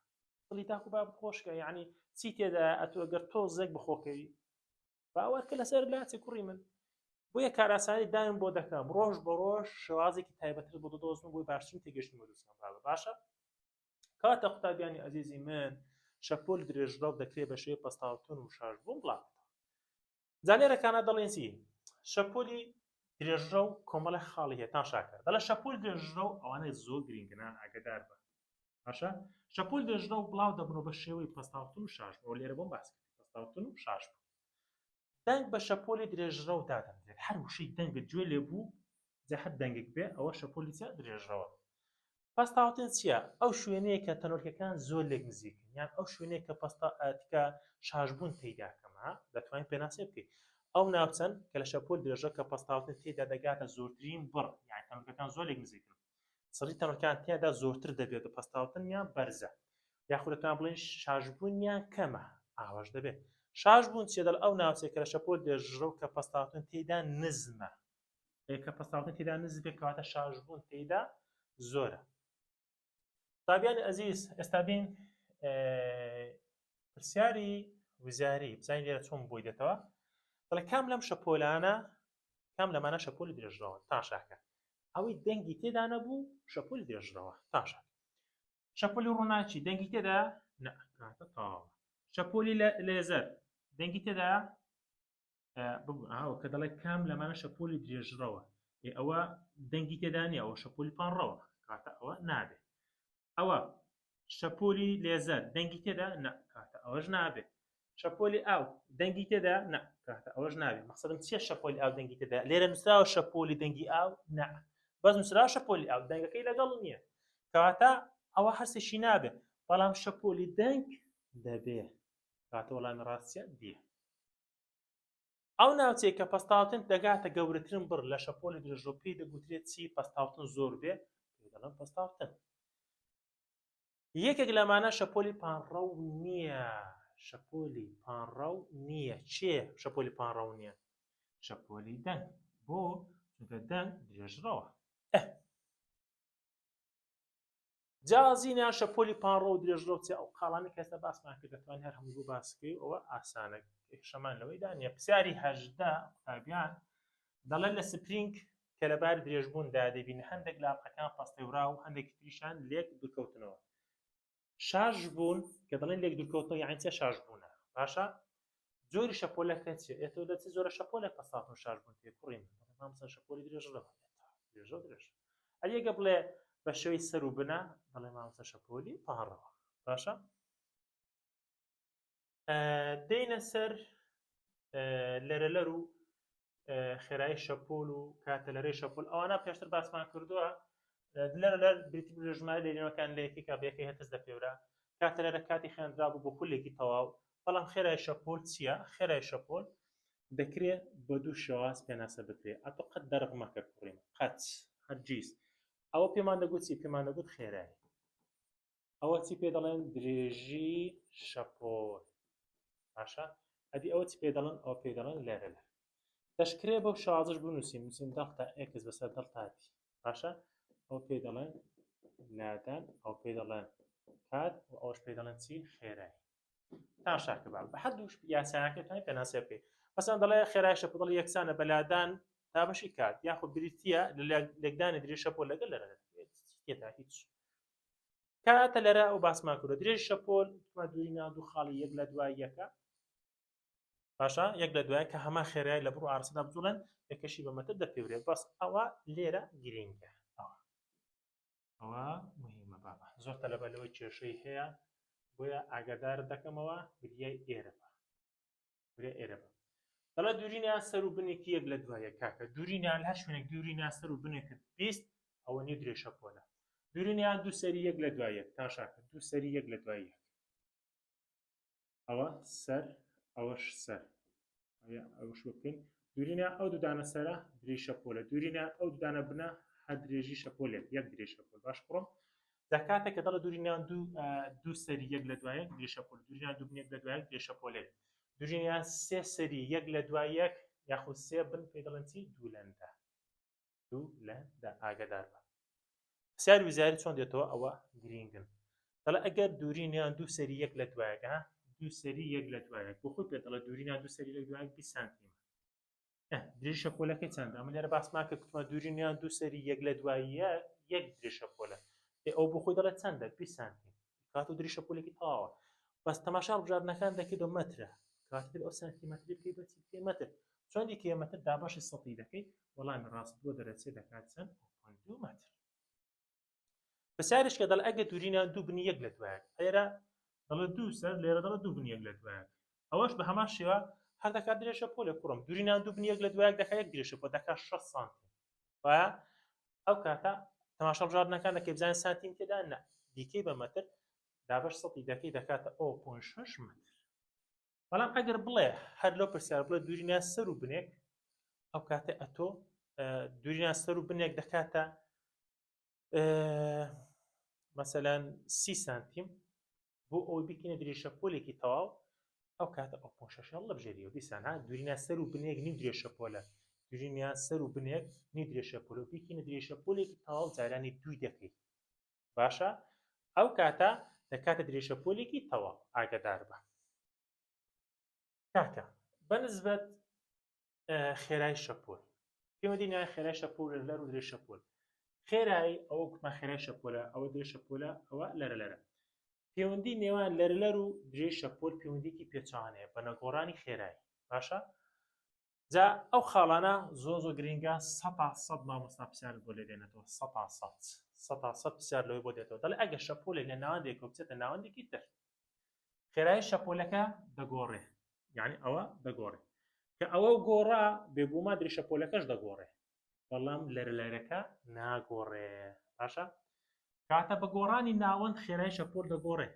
دڵی داک و بابت خۆشکە یعنی چی تێدا ئەتوەگەر تۆ زێک بخۆکەوی باوەرکە لەسەر لاچی کوڕی من بۆیە کاراسانی دایم بۆ دەکەم ڕۆژ بە ڕۆژ شێوازێکی تایبەتر بۆ دەدۆزم بۆی باشترین تێگەشتن بۆ دروستکەم باشە کاتە قوتابیانی عزیزی من شەپۆل درێژرە و دەکرێت بە شێوەی پەستاوتن و شاژبوون بڵاوێتەوە جا لێرەکانە دەڵێن چی شەپۆلی درێژرە و کۆمەڵە خاڵی هەیە تا شاکر دەڵێ شەپۆل درێژرە و ئەوانەی زۆر گرنگنە ئاگدار بە باشە شەپۆل درێژرە و بڵاو دەبنەوە بە شێوەی پەستاوتن و شاژبوون لێرە بۆم باس کرد پەستاوتن و شاژبوون دەنگ بە شەپۆلی درێژرە و دادەنرێت هەر وشەی دەنگت گوێ لێ بوو جا هەر دەنگێک بێ ئەوە شەپۆلی چیە درێژرەوە پەستاوتن چییە ئەو شوێنەیە کە تەنۆرکەکان زۆر لێک نزیکن یان ئەو شوێنەیە کە پەستاکە شاژبوون تێیداکەمە دەتوانین پێناسێ بکەیت ئەو ناوچەند کە لە شەپۆل درێژرە کە پەستاوتن تێدا دەگاتە زۆرترین بڕ یان تەنۆرکەکان زۆر لێک نزیکن سڕی تەنۆرکەکان تێدا زۆرتر دەبێت بە پەستاوتن یان بەرزە یاخود دەتوانین بڵێن شاژبوون یان کەمە ئاواش دەبێت شاژبوون چیە دەڵ ئەو ناوچەیە کە لە شەپۆل درێژرە و کە پەستاوتن تێیدا نزمە کە پەستاوتن تێدا نزبێت کەواتە شاژبوون تێیدا زۆرە قوتابیانی عەزیز ئێستا بین پرسیاری وزاری بزانین لێرە چۆن بۆی دێتەوە دەڵێ کام لەم شەپۆلانە کام لەمانە شەپۆلی درێژرەوە تاشاکە ئەوەی دەنگی تێدا نەبوو شەپۆلی درێژرەوە تاشاکە شەپۆلی ڕووناچی دەنگی تێدا نەکاتە تاوە شەپۆلی لێزەر دەنگی تێدا کە دەڵێ کام لەمانە شەپۆلی درێژرەوە ئەوە دەنگی تێدا نیە ئەوە شەپۆلی پانڕەوە کاتە ئەوە نابێت ئەوە شەپۆلی لێزەر دەنگی تێدا نەکاتە ئەوەش نابێت شەپۆلی ئاو دەنگی تێدا نەکاتە ئەوەش نابێت مەقسەدم چییە شەپۆلی ئاو دەنگی تێدا لێرە نووسراوە شەپۆلی دەنگی ئاو نە بەس نووسراوە شەپۆلی ئاو دەنگەکەی لەگەڵ نییە کەواتە ئەوە هەرسێکی نابێت بەڵام شەپۆلی دەنگ دەبێت کاتە وەڵامی ڕاستیە دیە ئەو ناوچەیە کە پەستاوتن دەگاتە گەورەترین بڕ لە شەپۆلی درێژرە پێی دەگوترێت چی پەستاوتن زۆر بێ پێی دەڵێن پەستاوتن یەکێک لەمانە شەپۆلی پانڕەو نییە شەپۆلی پانڕەو نییە چێ شەپۆلی پانڕەو نییە شەپۆلی دەنگ بۆ چونکە دەنگ درێژرەوە جیازینیان شەپۆلی پانڕەو و درێژرە و چێ ئەو قاڵانی کە ئێستا باسمان کرد دەتوانین هەر هەموو باسکەی ئەوە ئاسانە شەمان لەوەیدا نییە پرسیاری هەژدە قوتابیان دەڵێن لە سپرینگ کە لەباری درێژبووندا دەبینی هەندێک لاپەکان پەستەورا و هەندێکی تریشان لێک دوورکەوتنەوە شاژبوون کە دەڵێن لێک دوورکەوتنەوە یعنی چێ شاژبوونە باشە جۆری شەپۆلەکە چیە ئێتۆ دەچی زۆرە شەپۆلێک پەستاوتن و شاژبوون پێ کوڕین مامۆستا شەپۆلی درێژرەوە درێژە درێژ ئەگە بڵێ بە شێوەی سەر و بنە دەڵێ مامۆستا شەپۆلی پانڕەوە باشە دەینە سەر لەرەلەر و خێرایی شەپۆل و کاتە لەرەی شەپۆل ئەوانە پێشتر باسمان کردووە لەرەلەر بریتی ژمارە لێنەوەکان لە یەکی کابێکەکەی هەتەس دەپێورە کاتە لەرە کاتی خوێندرا بوو بۆ خولێکی تەواو بەڵام خێرای شەپۆل چییە خێرای شەپۆل دەکرێت بە دوو شێواز پێناسە بکرێت ئەتۆ قەت دەرەق مەکە کوڕیم قەت هەرگیز ئەوە پێمان دەگوت چی پێمان دەگوت خێرایی ئەوە چی پێ دەڵێن درێژی شەپۆل باشە ئەدی ئەوە چی پێ دەڵێن ئەوە پێ دەڵێن لەرەلەر دەشکرێ بەو شازش بنووسین نووسین دەڵتا ئێکس بەسەر دڵتاتی باشە ئەو پێ دەڵێن لادان ئەو پێ دەڵێن کات و ئەوش پێ دەڵێن چی خێرایی تاشاکە بە هەردووش یاسایەکەتانی پێناسێ بکەیت مەسەڵەن دەڵێ خێرای شەپۆل یەکسانە بە لادان تا بەشی کات یاخۆ بریتە لە لێکدانی درێژ شەپۆل لەگەڵ لەرە تێدا هیچ کاتە لەرە ئەو باسمان کردو درێژ شەپۆل دووری ناو دوو خاڵی یەک لە دوای یەکە باشە یەک لە دوای کە هەمان خێرای لە بڕ و ئارسەدا بجوڵێن یەکەشی بەمەتە دەپێورێت بەس ئەوە لێرە گرینگە ئەوە مهمە بابە زۆر تەلەبەلەوەی کێشەی هەیە بۆیە ئاگادار دەکەمەوە بریای ئێرە بریای ئێرە بە دەڵێت دوورینیان سەر و بنێکی یەک لە دوایە کاکە دوورینیان هەر شوێنێک دوورینیان سەر و بنێکت بیست ئەوە نیو درێژ شەپۆلە دوورینیان دوو سەری یەک لە دوایە تاشاکە دوو سەری یەک لە دوای یەک ئەوە سەر ئەوەش سەر ئەوش بکەین دوورینیان ئەو دوودانە سەرە درێژ شەپۆلە دوورینیان ئەو دوودانە بنە هەر درێژی شەپۆلێک یەک درێژ شەپۆل باش بڕۆم دەکاتێک کە دەڵە دوورینیان دوو سەری یەک لە دوایە درێژ شەپۆل دوورینیان دوو بنێک لە دوایە درێژ شەپۆلێک دوورینیان سێ سەری یەک لە دوای یەک یاخود سێ بن پێ دەڵێن چی دوولەندە دوولەندە ئاگادار بە پرسیاری ویزاری چۆن دێتەوە ئەوە گرینگن دەڵێ ئەگەر دوورینیان دوو سەری یەک لە دوایەکە دوو سەری یەک لە دوایەک بۆ خۆی پێ دەڵێ دوورینیان دوو سەری لە دوایەک 20 سانتیمە درێژ شەپۆلەکەی چەندە ئەمە لێرە باسمان کە کوتمە دوورینیان دوو سەری یەک لە دوای یەک درێژ شەپۆلە ئەو بۆ خۆی دەڵێت چەندە 20 سانتیم کاتۆ درێژ شەپۆلێکی تەواوە بەس تەماشا بژاردنەکان دەکەیت بە مەترە کاتێ ئەو سانتیمەتری بکەیت بە چی مەتر چۆندی کێمەتر دابەشی سەتی دەکەیت وەڵامی ڕاست بۆ دەرەچێ دەکات چەند 2 مەتر پرسیارش کە دەڵێ ئەگە دوورینیان دوو بنی یەک لە دوایەک ئێرە دەڵێ دوو سەر لێرە دەڵێ دوو بنی یەک لە دوایەک ئەوەش بە هەمان شێوە هەر دەکات درێژ شەپۆلێک کوڕم دوورینیان دوو بنی یەک لە دوایەک دەکات یەک درێژ شەپۆل دەکات 6 سانتیم وایە ئەو کاتە تەماشا بژاردنەکان دەکەی بزانین سانتیم تێدا نە دیکەی بە مەتر دابەش سەتی دەکەی دەکاتە 0.6 مەتر بەڵام ئەگەر بڵێ هەر لەو پرسیار بڵێ دوورینیان سەر و بنێک ئەو کاتە ئەتۆ دوورینیان سەر و بنێک دەکاتە مەسەلەن 30 سانتیم بۆ ئەوەی بکەینە درێژ شەپۆلێکی تەواو ئەو کاتە 0.6 لە بژێریەوە دیسان ها دوورینیان سەر و بنێک نیو درێژ شەپۆلە دوورینیان سەر و بنێک نیو درێژ شەپۆلە بکەینە درێژ شەپۆلێکی تەواو جارانی دووی دەکەیت باشە ئەو کاتە دەکاتە درێژ شەپۆلێکی تەواو ئاگادار بە کاکە بەنسبەت خێرای شەپۆل پێوە دینای خێرای شەپۆل لەرە و درێژ شەپۆل خێرایی ئەوە کوتمان خێرای شەپۆلە ئەوە درێژ شەپۆلە ئەوە لەرە پەیوەندی نێوان لەرلەر و درێژ شەپۆل پەیوەندیکی پێچوانەیە بە نەگۆڕانی خێرایی باشە جا ئەو خاڵانە زۆ گرینگە 100% مامۆستا پرسیار بۆ لێ دێنێتەوە 100% پرسیار لەوەی بۆ دێتەوە دەڵێ ئەگەر شەپۆلێک لە ناوەندێکەوە بچێتە ناوەندێکی تر خێرایی شەپۆلەکە دەگۆڕێ یعنی ئەوە دەگۆڕێ کە ئەوە گۆڕا بێگومان درێژ شەپۆلەکەش دەگۆڕێ بەڵام لەرلەرەکە ناگۆڕێ باشە کاتە بە گۆڕانی ناوەند خێرای شەپۆل دەگۆڕێ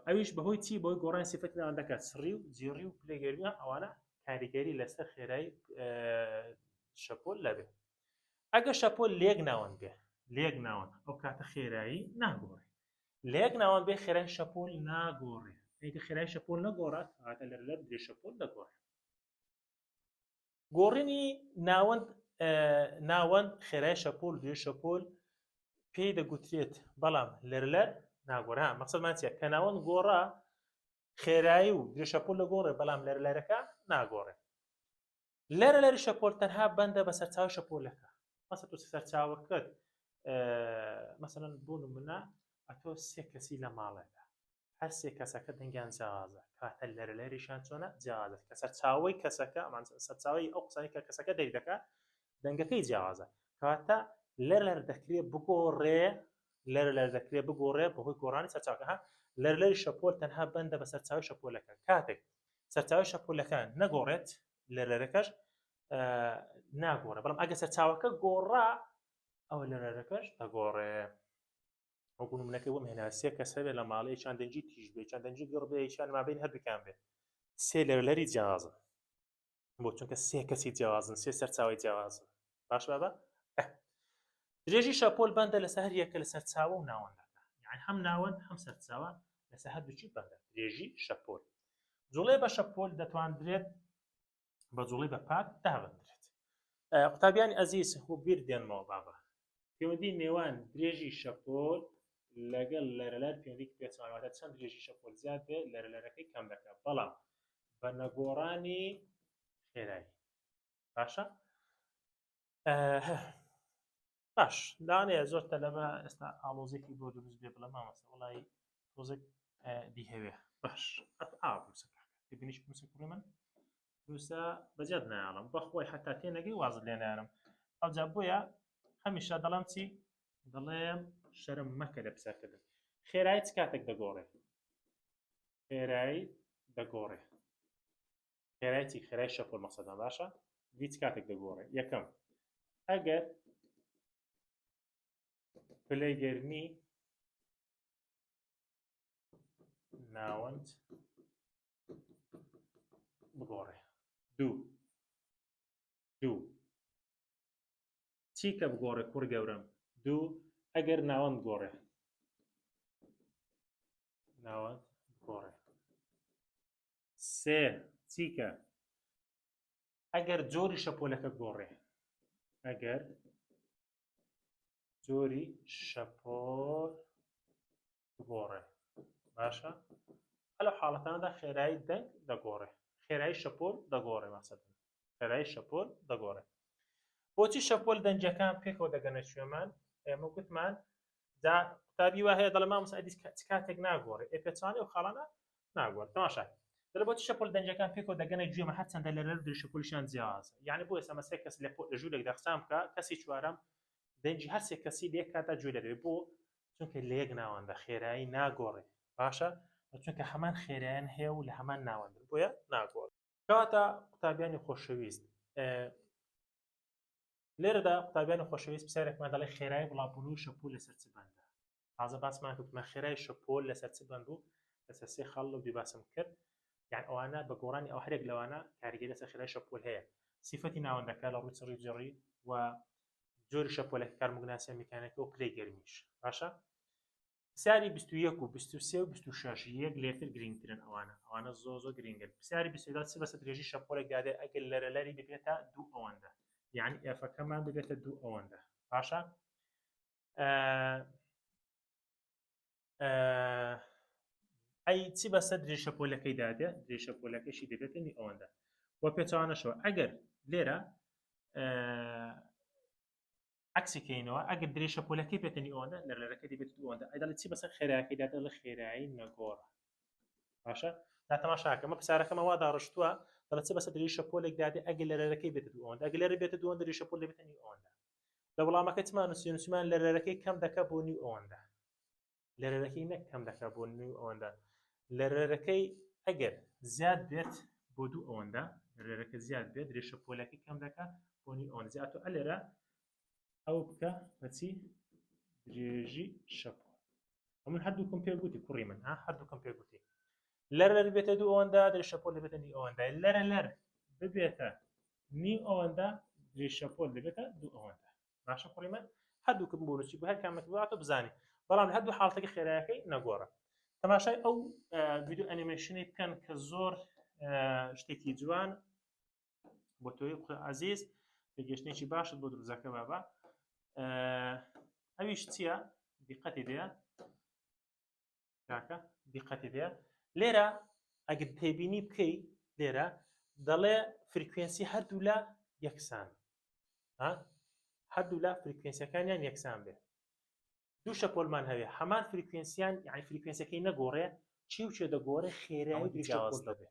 ئەویش بەهۆی چی بۆی گۆڕانی سیفەتی ناوەند دەکات سڕی و جێڕی و پلێگەریە ئەوانە کاریگەری لەسەر خێرای شەپۆل لەبێ ئەگە شەپۆل لێک ناوەند بێ لێک ناوەند ئەو کاتە خێرایی ناگۆڕێ لێک ناوەند بێ خێرای شەپۆل ناگۆڕێ ئەگە خێرای شەپۆل نەگۆڕات کاتە لەرلەر درێژ شەپۆل دەگۆڕێ گۆڕینی ناوەند خێرای شەپۆل درێژ شەپۆل پێی دەگوترێت بەڵام لەرلەر ناگۆڕا مەقسەدمان چییە کە ناوەند گۆڕا خێرایی و درێژ شەپۆل دەگۆڕێ بەڵام لەرلەرەکە ناگۆڕێ لەرلەری شەپۆل تەنها بەندە بە سەرچاوی شەپۆلەکە مەسەڵەن تۆ سەرچاوەکەت مەسەڵەن بۆ نمونە ئەتۆ سێ کەسی لە ماڵێدا هەر سێ کەسەکە دەنگیان جیاوازە کاتە لەرلەریشان چۆنە جیاوازە کە سەرچاوەی کەسەکە سەرچاوی ئەو قسانی کە کەسەکە دەری دەکات دەنگەکەی جیاوازە کاتە لەرلەر دەکرێت بگۆڕێ لەرلەر دەکرێت بگۆڕێ بەهۆی گۆڕانی سەرچاوەکە لەرلەری شەپۆل تەنها بەندە بە سەرچاوی شەپۆلەکە کاتێک سەرچاوی شەپۆلەکان نەگۆڕێت لەرلەرەکەش ناگۆڕێ بەڵام ئەگە سەرچاوەکە گۆڕا ئەوە لەرلەرەکەش دەگۆڕێ وەکو نمونەکەی بۆم هێنا سێ کەس هەبێ لە ماڵەیە چەند دەنجی تیژ بێ چەند دەنجی گڕ بێ چیان مابین هەردووکیان بێ سێ لەرلەری جیاوازن بۆ چونکە سێ کەسی جیاوازن سێ سەرچاوی جیاوازن باش بابە درێژی شەپۆل بەندە لەسەر هەر یەکە لە سەرچاوە و ناوەندەکە یعنی هەم ناوەند هەم سەرچاوە لەسەر هەردووچی بەندە درێژی شەپۆل جوڵەی بە شەپۆل دەتوانرێت بە جوڵەی بە پات دابدرێت قوتابیانی ئەزیز خۆ بیر دێنمەوە بابە پەیوەندی نێوان درێژی شەپۆل لەگەڵ لەرلەر پەیوەندی پێچوانەوە چەند درێژی شەپۆل زیاد بێ لەرلەرەکەی کەم دەکات بەڵام بە نەگۆڕانی خێرایی باشە باش دانەیە زۆر تەلەبە ئێستا ئاڵۆزێکی بۆ دروست بێ بڵە مامەسە وڵی تۆزێک دی هەوێ باش بینیش کوڕی من دووسە بەجێت نایڵم بەخۆی حتا تێنەگەی وازت لێ نارم ئەوجا بۆیە هەمیشە دەڵام چی دەڵێم شەرم مەکە لە پسەکردن خێرایی چ کاتێک دەگۆڕێ خێرایی دەگۆڕێ خێرایی چی خێرای شەپۆل مەقسەدان باشە دی چ کاتێک دەگۆڕێ یەکەم ئەگەر پلەیگەرنی ناوەند بگۆڕێ دوو چی کە بگۆڕێ کوڕ گەورم دوو ئەگەر ناوەند گۆڕێ ناوەند گۆڕێ سێ چیکە ئەگەر جۆری شەپۆلەکە گۆڕێ ئەگەر جۆری شەپۆل گۆڕێ باشە هەلو حاڵەتانەدا خێرایی دەنگ دەگۆڕێ خێرایی شەپۆل دەگۆڕێ مەسەدن خێرایی شەپۆل دەگۆڕێ بۆچی شەپۆل دەنجەکان پێکەوە دەگەنە شوێمان ئێمە گوتمان دا قوتابی وا هەیە دەڵێ مامۆستا ئەدیس کاتێک ناگۆڕێ پێچوانێ و خاڵانە ناگۆڕ تەماشای دەڵێ بۆچی شەپۆل دەنجەکان پێکەوە دەگەنە گوێمە هەرچەندە لەرە دری شەپۆلیشیان جیازە یعنی بۆ ئێستا مەسەی کەس لە ژوورێک دەقسام بکە کەسی چوارەم دەنجی هەر سێ کەسی لە یەک کاتا گوێ دەدەوێت بۆ چونکە لە یەک ناوەندە خێرایی ناگۆڕێ باشە چونکە هەمان خێراییان هەیە و لە هەمان ناوەندن بۆیە ناگۆڕ کەواتە قوتابیانی خۆشەویست لێرەدا قوتابیانی خۆشەویست پرسیارێکمان دەڵێ خێرایی بڵاوبوونی و شەپۆل لەسەر چ بەندە تازە باسمان کردمە خێرایی شەپۆل لەسەر چ بەند بوو لەسەر سێ خەڵ و دوی باسم کرد یان ئەوانە بە گۆڕانی ئەو هەرێک لەوانە کاریگەری لەسەر خێرایی شەپۆل هەیە سیفەتی ناوەندەکە لە ڕووی چڕی جێڕی و جۆری شەپۆلەکە کارمەگوناسیە میکانیکە و پلەی گەرمیش باشە پرسیاری 21 و 23 و 26 یەک لێرتر گرنگترن ئەوانە زۆر گرنگن پرسیاری 22 چ بەسەر درێژی شەپۆلێک دادێ ئەگەر لەرەلەری ببێتە دوو ئەوەندە یعنی ئێفەکەمان ببێتە دوو ئەوەندە باشە ئەی چی بەسەر درێژی شەپۆلەکەی دادێ درێژی شەپۆلەکەشی دەبێتە نی ئەوەندە وە پێچوانەشەوە ئەگەر لێرە عکسیکەینەوە ئەگەر درێژی شەپۆلەکەی بێتە نی ئەوەندە لەرەلەرەکەی دەبێت دوو ئەوەندە ئەی دەڵێ چی بەسەر خێراییەکەی دادێ لە خێرایی نەگۆڕە باشە دا تەماشاکە مە پرسیارەکەمە وا داڕشتووە دەڵێ چی بەسەر درێژی شەپۆلێک دادێ ئەگەر لەرەرەکەی بێتە دوو ئەوەندە ئەگەر لێرە بێتە دوو ئەوەندە درێژی شەپۆل دەبێتە نی ئەوەندە لە وەڵامەکە چمان نووسیمان لەرەرەکەی کەم دەکا بۆ نی ئەوەندە لەرەرەکەی نەک کەم دەکا بۆ نی ئەوەندە لەرەرەکەی ئەگەر زیاد بێت بۆ دوو ئەوەندە لەرەرەکە زیاد بێت درێژی شەپۆلەکەی کەم دەکا بۆ نی ئەوەندە زیاتر ئەلێرە ئەو بکە بەچی درێژی شەپۆل هەمون هەردووکم پێ گوتی کوڕی من هەردووکم پێ گوتی لەرە بێتە دوو ئەوەندە درێژی شەپۆل دەبێتە نی ئەوەندە لەر ببێتە نی ئەوەندە درێژی شەپۆل دەبێتە دوو ئەوەندە باشە کوڕی من هەردووکم بۆ نووسی بۆ هەر کامێک بواتە بزانی بەڵام هەردوو حاڵەتەکەی خێراییەکەی نەگۆڕە تەماشای ئەو ڤیدیۆ ئەنیمێشنی بکەن کە زۆر شتێکی جوان بۆ تۆی عەزیز پێگەشتێکی باشت بۆ دروستەکە بابا ئەویش چییە دیقەتی دەیە کاکە دیقەتی دەیە لێرە ئەگەر پێبینی بکەی لێرە دەڵێ فریکوێنسی هەردوو لە یەکسان هەردوو لە فریکوێنسیەکانیان یەکسان بێ دوو شەپۆلمان هەوێ هەمان فریکوێنسیان یعنی فریکوێنسیەکەی نەگۆڕێ چی و چێ دەگۆڕێ خێرایی درێژی شەپۆل دەبێ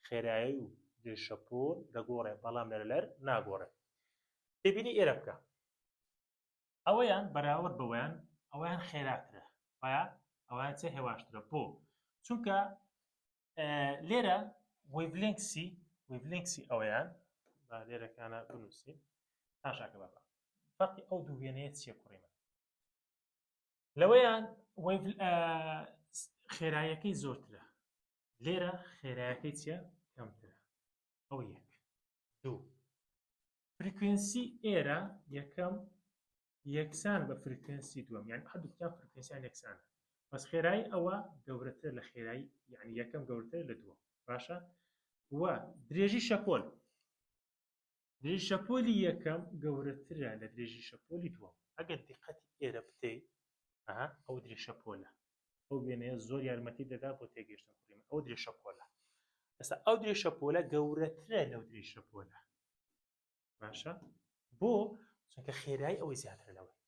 خێرایی و درێژی شەپۆل دەگۆڕێ بەڵام لەرەلەر ناگۆڕێ پێبینی ئێرە بکە ئەوەیان بەراورد بەوەیان ئەوەیان خێراترە وایە ئەوەیان چێ هێواشترە بۆ چونکە لێرە ویڤلێنگسی ئەوەیان با لێرەکانە بنووسین تاشاکە بابا فەرقی ئەو دوو وێنەیە چییە کوڕی من لەوەیان خێراییەکەی زۆرترە لێرە خێراییەکەی چییە کەمترە ئەو یەک دوو فریکوێنسی ئێرە یەکەم یەکسان بە فریکوێنسی دووەم یعنی هەردووکیان فریکوێنسیان یەکسانە بەس خێرایی ئەوە گەورەتر لە خێرایی یعنی یەکەم گەورەتر لە دووەم باشە وە درێژی شەپۆلی یەکەم گەورەترە لە درێژی شەپۆلی دووەم ئەگەر دیقەتی ئێرە بتەی ئەو درێژ شەپۆلە ئەو وێنەیە زۆر یارمەتی دەدا بۆ تێگەیشتن کوڕی ئەو درێژ شەپۆلە ئێستا ئەو درێژ شەپۆلە گەورەترە لەو درێژ شەپۆلە باشە بۆ چونکە خێرایی ئەوەی زیاتر لەوەی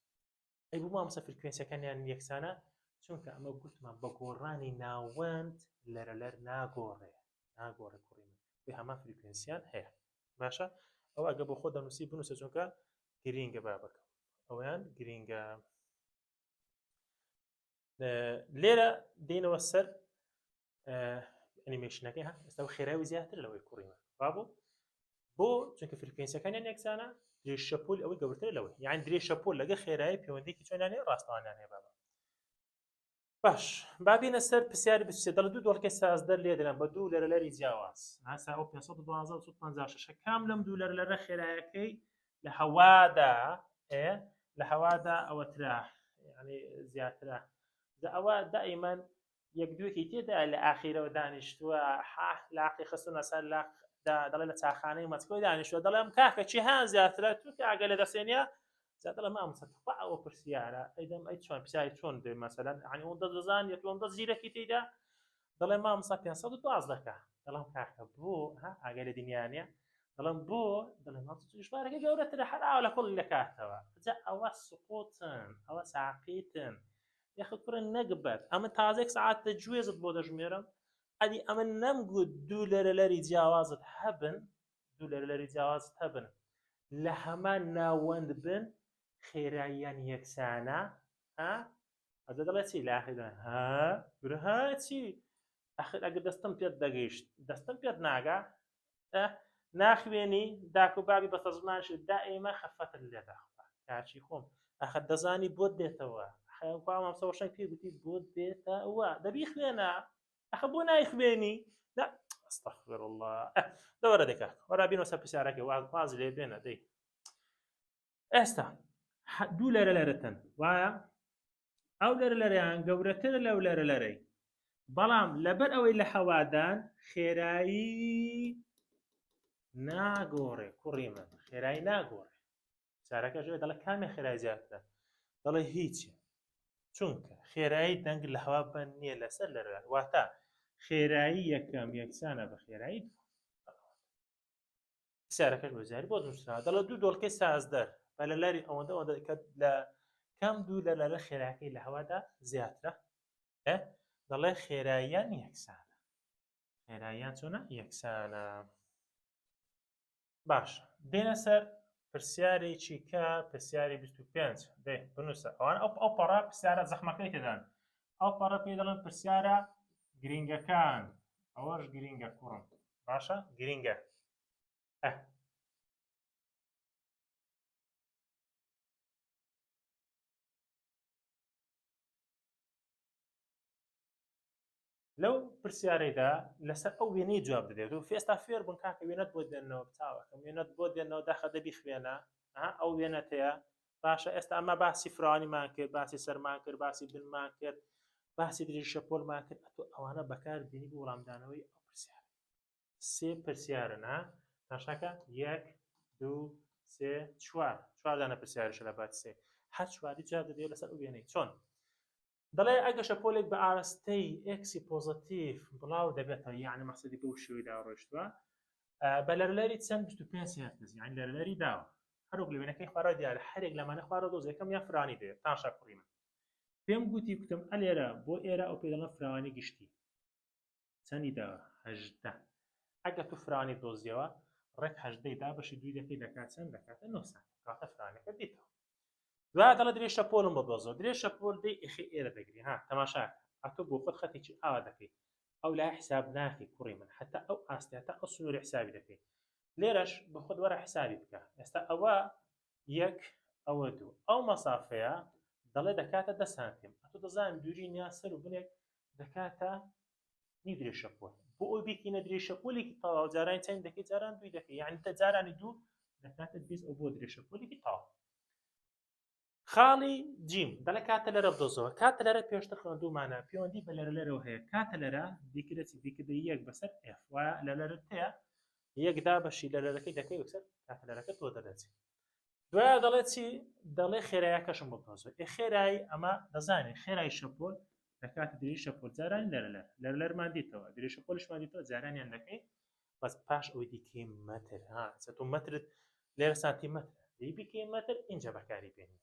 ئەی بوو مامۆستا فریکوێنسیەکانیان یەکسانە چونکە ئەمە گوتمان بە گۆڕانی ناوەند لەرەلەر ناگۆڕێ کوڕی من بێ هەمان فریکوێنسیان هەیە باشە ئەو ئەگە بۆ خۆ دەنووسی بنووسە چونکە گرینگە بابەکە ئەویان گرینگە لێرە دێنەوە سەر ئەنیمێشنەکەی ها ئێستا خێراوی زیاتر لەوەی کوڕی من بابوو بۆ چونکە فریکوێنسیەکانیان یەکسانە درێژە پۆل ئەوەی گەورەتر لەوەی یان درێژە پۆل لەگە خێرایی پەیوەندیکی چۆنیان هەیە ڕاستەوانیان هەیە بابە باش بابینە سەر پرسیاری 23 دڵ دوو دۆڵکەی سازدەر لێ دەرن بە دوو لەرەلەری جیاواز هاسا ئەو 512 کام لەم دوو لەرەلەرە خێرایەکەی لە هەوادا لە هەوادا ئەوەترا یعنی زیاترە ئەوە دائیمەن یەک دوێکی تێدا لە ئاخیرەوە دانیشتووە لاقی خستونە سەر دەڵێ لە چاخانەی مەچکۆی دانیشتووە دەڵێم کاکە چی هەیە زیاترە تووکە ئەگە لە دەسێنە زیاتر لە مامۆستا ئەوە پرسیارە ئەیدەم ئەی چۆن پرسیاری چۆن دێ مەسەلەن عنی ئەوەندە دەزانێت ئەوەندە زیرەکی تێدا دەڵێ مامۆستا 512 دەکا دەڵێم کاکە بۆ ئاگە لە دنیانە دەڵێم بۆ دەڵێم ژمارەکە گەورەترە هەر ئاو لە کۆڵی دەکاتەوە جا ئەوە سقوتن ئەوە ساقیتن یاخود کوڕن نەگبەت ئەمە تازێک سعاتە گوێزت بۆ دەژمێرم ئەدی ئەمە نەمگوت دوو لەرەلەری جیاوازت هەبن لە هەمان ناوەند بن خێراییان یەکسانە ئەدە دەڵێ چی لاخیدا ها چی ئەگەر دەستم پێت دەگەیشت دەستم پێت ناگا ناخوێنی داک و بابی بەسە زمانش دائیمە خەفەتت لێدا کاچی خۆم ئەخە دەزانی بۆت دێتەوە خەیاڵم سەوەشنگ پێ گوتی بۆت دێتەوە دەبی خوێنە ئەخە بۆ نایخوێنی ئەستەغفر الله دەوەرە دەکا وەرا بینەوە سەر پرسیارەکە واز لێ بێنە دەی ئێستا دوو لەرەلەرەتن وایە ئەو لەرەلەرەیان گەورەتر لەو لەرەلەرەی بەڵام لەبەر ئەوەی لە هەوادان خێرایی ناگۆڕێ کوڕی من خێرایی ناگۆڕێ چارەکە ژێ دەڵێ کامێ خێرای زیاترە دەڵێ هیچی چونکە خێرایی دەنگ لە هەوا بەن نییە لەسەر لەرەلەر واتە خێرایی یەکەم یەکسانە بە خێرایی پرسیارەکەش بەجاری بۆ نووسرا دەڵێ دوو دۆڵکەی سازدەر بە لەلاری ئەوەندە دەکات لە کام دوو لەلەرە خێراییەکەی لە هەوادا زیاترە دەڵێ خێراییان یەکسانە خێراییان چۆنە یەکسانە باش دێنە سەر پرسیارێکی کە پرسیاری 25 دێ بنووسە ئەوان ئەو پەڕە پرسیارە زەخمەکەی تێدان ئەو پەڕە پێ دەڵێن پرسیارە گرینگەکان ئەوەش گرینگە کوڕم باشە گرینگە لەو پرسیارەیدا لەسەر ئەو وێنەی جواب دەدێت و فێستا فێر بوون کاکە وێنەت بۆ دێنەوە بچاوەکەم وێنەت بۆ دێنەوە داخە دەبی خوێنە ئەو وێنەتەیە باشە ئێستا ئەمە باسی فراوانیمان کرد باسی سەرمان کرد باسی بنمان کرد باسی درێژە پۆلمان کرد ئەوانە بەکار بینی بۆ وەڵامدانەوەی ئەو پرسیارە سێ پرسیارن تاشاکە 1 2 3 4 دانە پرسیارشە لە بات سێ هەر چواری جواب دەدێت لەسەر ئەو وێنەی چۆن دەڵێ ئەگەشە پۆلێک بە ئاراستەی ئێکسی پۆزتیڤ بڵاو دەبێتەوە یعنی مەقسەدی بەو شێوەیەدا ڕۆیشتووە بە لەرەلەری چەند 25 هێرتز یعنی لەرەلەری داوە هەروەک لە وێنەکەی خوارە دیارە هەرێک لەمانە خوارە دۆز یەکەم یان فرانی دەوێت تاشا کوڕی من پێم گوتی کوتم ئەلێرە بۆ ئێرە ئەو پێ دەڵێن فراوانی گشتی چەندی داوە 18 ئەگە تو فرانی دۆزیەوە ڕێک 18 دا بەشی دوی دەکەی دەکات چەند دەکاتە 9 کاتە فرانەکە دیتەوە دوای دەڵێ درێژە پۆلم بەدۆزەوە درێژە پۆل دەی ئێخی ئێرە دەگری تەماشاکە ئەتۆ بۆ خۆت خەتێکی ئاوا دەکەی ئەو لای حساب ناکەی کوڕی من حتا ئەو ئاستێتە ئەو سنووری حسابی دەکەی لێرەش بە خۆت وەرە حسابی بکە ئێستا ئەوە 1 ئەوە 2 ئەو مەسافەیە دەڵێ دەکاتە 10 سانتیم ئەتۆ دەزانم دووری نیا سەر و بنێک دەکاتە نی درێژە پۆل بۆ ئەوی بکەینە درێژە پۆلێکی تەواو جاران چەند دەکەی جاران دوی دەکەی یعنی تە جارانی دوو دەکاتە 20 ئەو بۆ درێژە پۆلێکی تەواو خاڵی جیم دەڵێ کاتە لەرە بدۆزەوە کاتە لەرە پێشتر خوێندوومانە پەیوەندی بە لەرەلەرەوە هەیە کاتە لەرە دیکردەچی دیکردە 1 بەسەر f وایە لەلەرت هەیە 1 دا بەشی لەرەرەکەی دەکەی وەسەر کاتە لەرەکە تۆ دەدەچی دوایە دەڵێ چی دەڵێ خێراییەکەشم بدۆزەوە خێرایی ئەمە دەزانێت خێرایی شەپۆل دەکاتە درێژە پۆل جارانی لەرەلەرمان دیتەوە درێژە پۆلشمان دیتەوە جارانیان دەکەی بەس پاش ئەوەی دیکەی مەتر تۆ مەترت لێرە سانتیمەتر بکەین مەتر اینجا بەکاری بێنین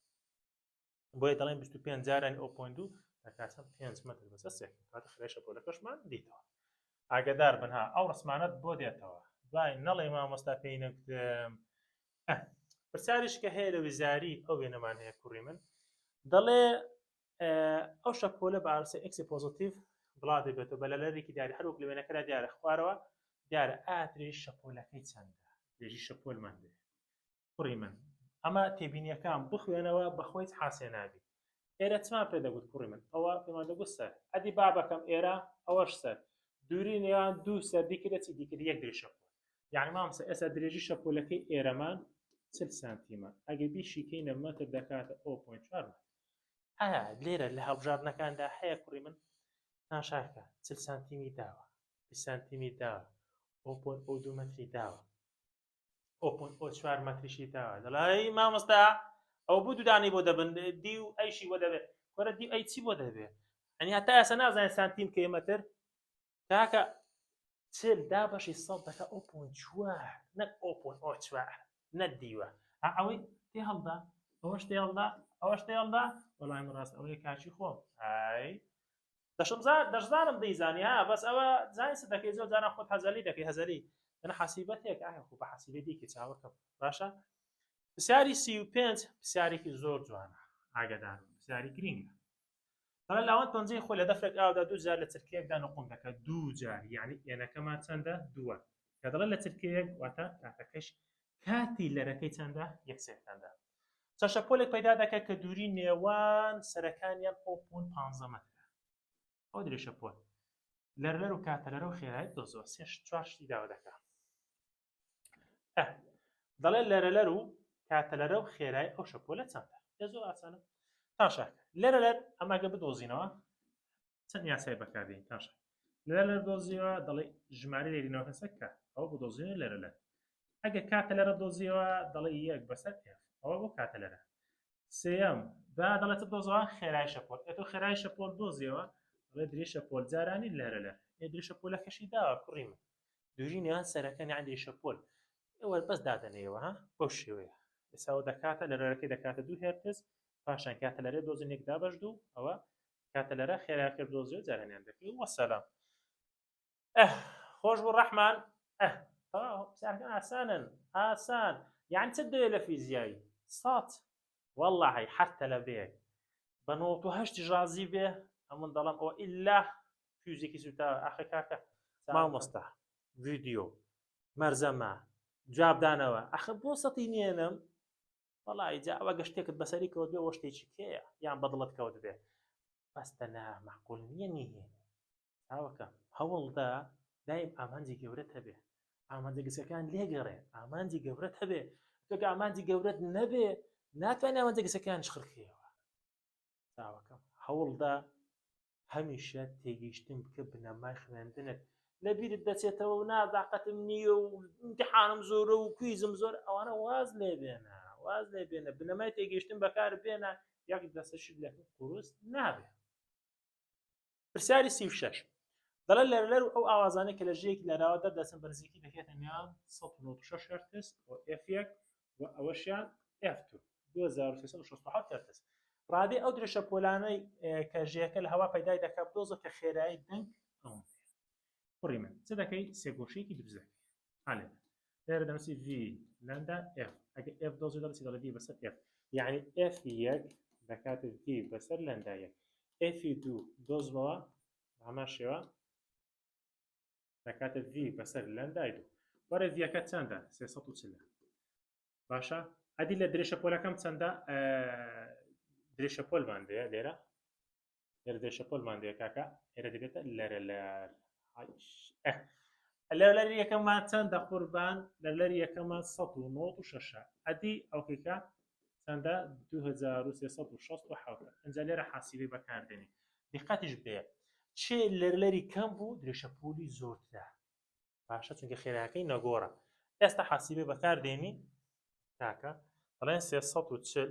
بۆیە دەڵێن 25 جارانی 0.2 دەکاتە 5 مەتر بەسەر سێکند کاتە خێرای شەپۆلەکەشمان دیتەوە ئاگادار بن ها ئەو ڕسمانەت بۆ دێتەوە دوای نەڵێ مامۆستا پێی نەگوتم پرسیاریش کە هەیە لە ویزاری ئەو وێنەمان هەیە کوڕی من دەڵێ ئەو شەپۆلە بە ئارسە ئێکسی پۆزیتیڤ بڵا دەبێتەوە بە لەلەرێکی دیارە هەروەک لە وێنەکەدا دیارە خوارەوە دیارە ئاترێژی شەپۆلەکەی چەندە درێژی شەپۆلمان دێ کوڕی من ئەمە تێبینیەکان بخوێنەوە بەخۆیت حاسێ نابی ئێرە چمان پێ دەگوت کوڕی من ئەوە پێمان دەگوت سەر ئەدی بابەکەم ئێرە ئەوەش سەر دووری نێوان دوو سەردی کرێ چی دیکرد یەک درێژ شەپۆل یعنی مامۆستا ئێستا درێژی شەپۆلەکەی ئێرەمان 40 سانتیمە ئەگەر بیشیکەینە مەتر دەکاتە 0.4 ئایا لێرە لە هەڵبژاردنەکاندا هەیە کوڕی من ناشاکە 40 سانتیمی داوە 20 سانتیمی داوە 0.2 مەتری داوە 0.4 مەتریشی داوە دەڵی مامۆستا ئەو بوو دوودانی بۆ دەبن دی و ئەیشی بۆ دەبێت وەرە دی ئەی چی بۆ دەبێت ئەنی هەتا ئێستا نازانێت سانتیم کە مەتر کاکە 40 دا بەشی 100 دەکە 0.4 نەک 0.4 نەدیوە ئەوەی تێ هەڵدا ئەوەش تێ هەڵدا ئەوەش تێ هەڵدا وەڵام ڕاست ئەوەی کاچی خۆم ئای دەشزانم دەیزانی ها بەس ئەوە زانست دەکەی زۆر جاران خۆت هەزەلی دەکەی هەزەلی ئەنە حەسیبەتێک ئایا خۆ بە حەسیبە دیکە چاوەکەم باشە پرسیاری 35 پرسیارێکی زۆر جوانە ئاگادار پرسیاری گرینگە دەڵێن لاوەن پەنجەی خۆی لە دەفرێک ئاودا دوو جار لە چرکەیەکدا نقوم دەکات دوو جار یعنی ئێنەکەمان چەندە دووە کە دەڵێن لە چرکەیەک واتە کاتەکەش کاتی لەرەکەی چەندە یەکسێکەندە چەند شەپۆلێک پەیدا دەکات کە دووری نێوان سەرەکانیان 0.15 مەترە ئەو درێژ شەپۆل لەرلەر و کاتەلەرە و خێرایی دۆزەوە 3-4 شتی داوا دەکات دەڵێن لەرەلەر و کاتەلەرە و خێرایی ئەو شەپۆلە چەندە زۆر ئاسانە تاشاکە لەرەلەر ئەماگە بدۆزینەوە چەند یاسای بەکاردێنین تاشا لەرەلەر دۆزیەوە دەڵێ ژمارە لێرینەوە هەسەکە ئەوە بۆ دۆزینە لەرەلەر ئەگە کاتەلەرە دۆزیەوە دەڵێ یەک بەسەر f ئەوە بۆ کاتەلەرە سێەم دا دەڵێت دۆزەوە خێرای شەپۆل ئێتۆ خێرای شەپۆل دۆزیەوە دەڵێ درێژ شەپۆل جارانی لەرەلەر درێژ شەپۆلەکەشی داوە کوڕی من دووری نێوان سەرەکانی عندی شەپۆل ئێوە بەس دادەنێەوە ها بەو شێوەیە ئێساوە دەکاتە لەرەرەکەی دەکاتە 2 هێرتز پاشان کاتەلەرە دۆزن یەک دابەش دوو ئەوە کاتەلەرە خێرای کرد دۆزیەوە جارانیان دەکەی وەسەلام خۆش بوو ڕەحمان پرسیارەکان ئاسانن ئاسان یعنی چ دەوێت لە فیزیایی 100 وەڵڵاهی حتە لە بێک بە 98 ڕازی بێ ئەمن دەڵم ئەوە ئیلا فیزیکی سوتاوە ئاخر کاکە مامۆستا ڤیدیۆ مەرزەمە جوابدانەوە ئەخە بۆ سەتی نێنم وەڵی جا ئەوە گەشتێکت بەسەری کەوت بێ وە شتێکی کێیە یان بەدڵت کەوت بێ بەستە نا مەحقول نییە نیهێنێ چاوەکە هەوڵدا دایم ئامانجی گەورەت هەبێ ئامانجە گسەکان لێگەڕێ ئامانجی گەورەت هەبێ تۆگە ئامانجی گەورەت نەبێ ناتوانێت ئامانجە گسەکان شخڕکەوە چاوەکەم هەوڵدا هەمیشە تێگەیشتن بکە بنەمای خوێندنت لەبیرت دەچێتەوە و نازاقەتم نییە و ئیمتیحانم زۆرە و کویزم زۆر ئەوانە واز لێ بێنە واز لێ بێنە بنەمای تێگەیشتن بەکار بێنە یاک دەستەشت لە قورس نابێ پرسیاری 36 دەڵێن لەرلەر و ئەو ئاوازانەی کە لە ژەیەکی لەراوە دەردەچن بەنزیکی دەکێتە نێوان 196 هێرتز و f1 و ئەوەشیان f2 2367 هێرتز ڕادێ ئەو درێژ شەپۆلانەی کە ژەیەکە لە هەوا پەیدای دەکات بدۆزە کە خێرایی دەنگ ئەوم کوڕی من چ دەکەی سێگۆشەیەکی دروست دەکەی حالێ لێرە دەنووسی v لەندا f ئەگە f دۆزی دەڵێ دەڵێ v بەسەر f یعنی f1 دەکاتە v بەسەر لەندا یەک f2 دۆزمەوە هەمان شێوە دەکاتە v بەسەر لەندای دوو وەرە vەکە چەندە 340 باشە ئەدی لە درێژ شەپۆلەکەم چەندە درێژ شەپۆلمان دەیە لێرە درێژ شەپۆلمان دەیە کاکە ئێرە دەبێتە لەرەلەر لەرلەر یەکەممان چەندە قوربان لەرلەر یەکەممان 196 ئەدی ئەوکەیکە چەندە 2367 ئەنجا لێرە حاسیبەی بەکاردێنی دیقەتیش بدەیە چێ لەرلەری کەم بوو درێژ شەپۆلی زۆرترە باشە چونکە خێرایەکەی نەگۆڕە ئێستا حاسیبەی بەکاردێنی تاکە بەڵێن 340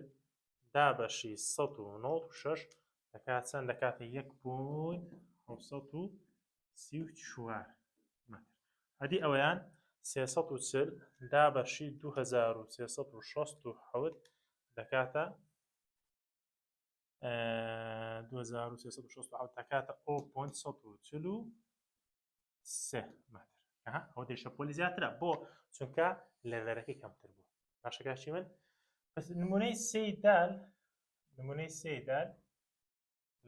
دابەشی 196 دەکات چەند دەکاتە 1.734 مەتر ئەدی ئەوەیان 340 دابەشی 2367 دەکاتە 2367 دەکاتە 0.143 متر. ئەو دێشە پۆلی زیاترە بۆ چونکە لەرەکەی کەمتر بوو. باشەکاشی من بەس نمونەی سێدال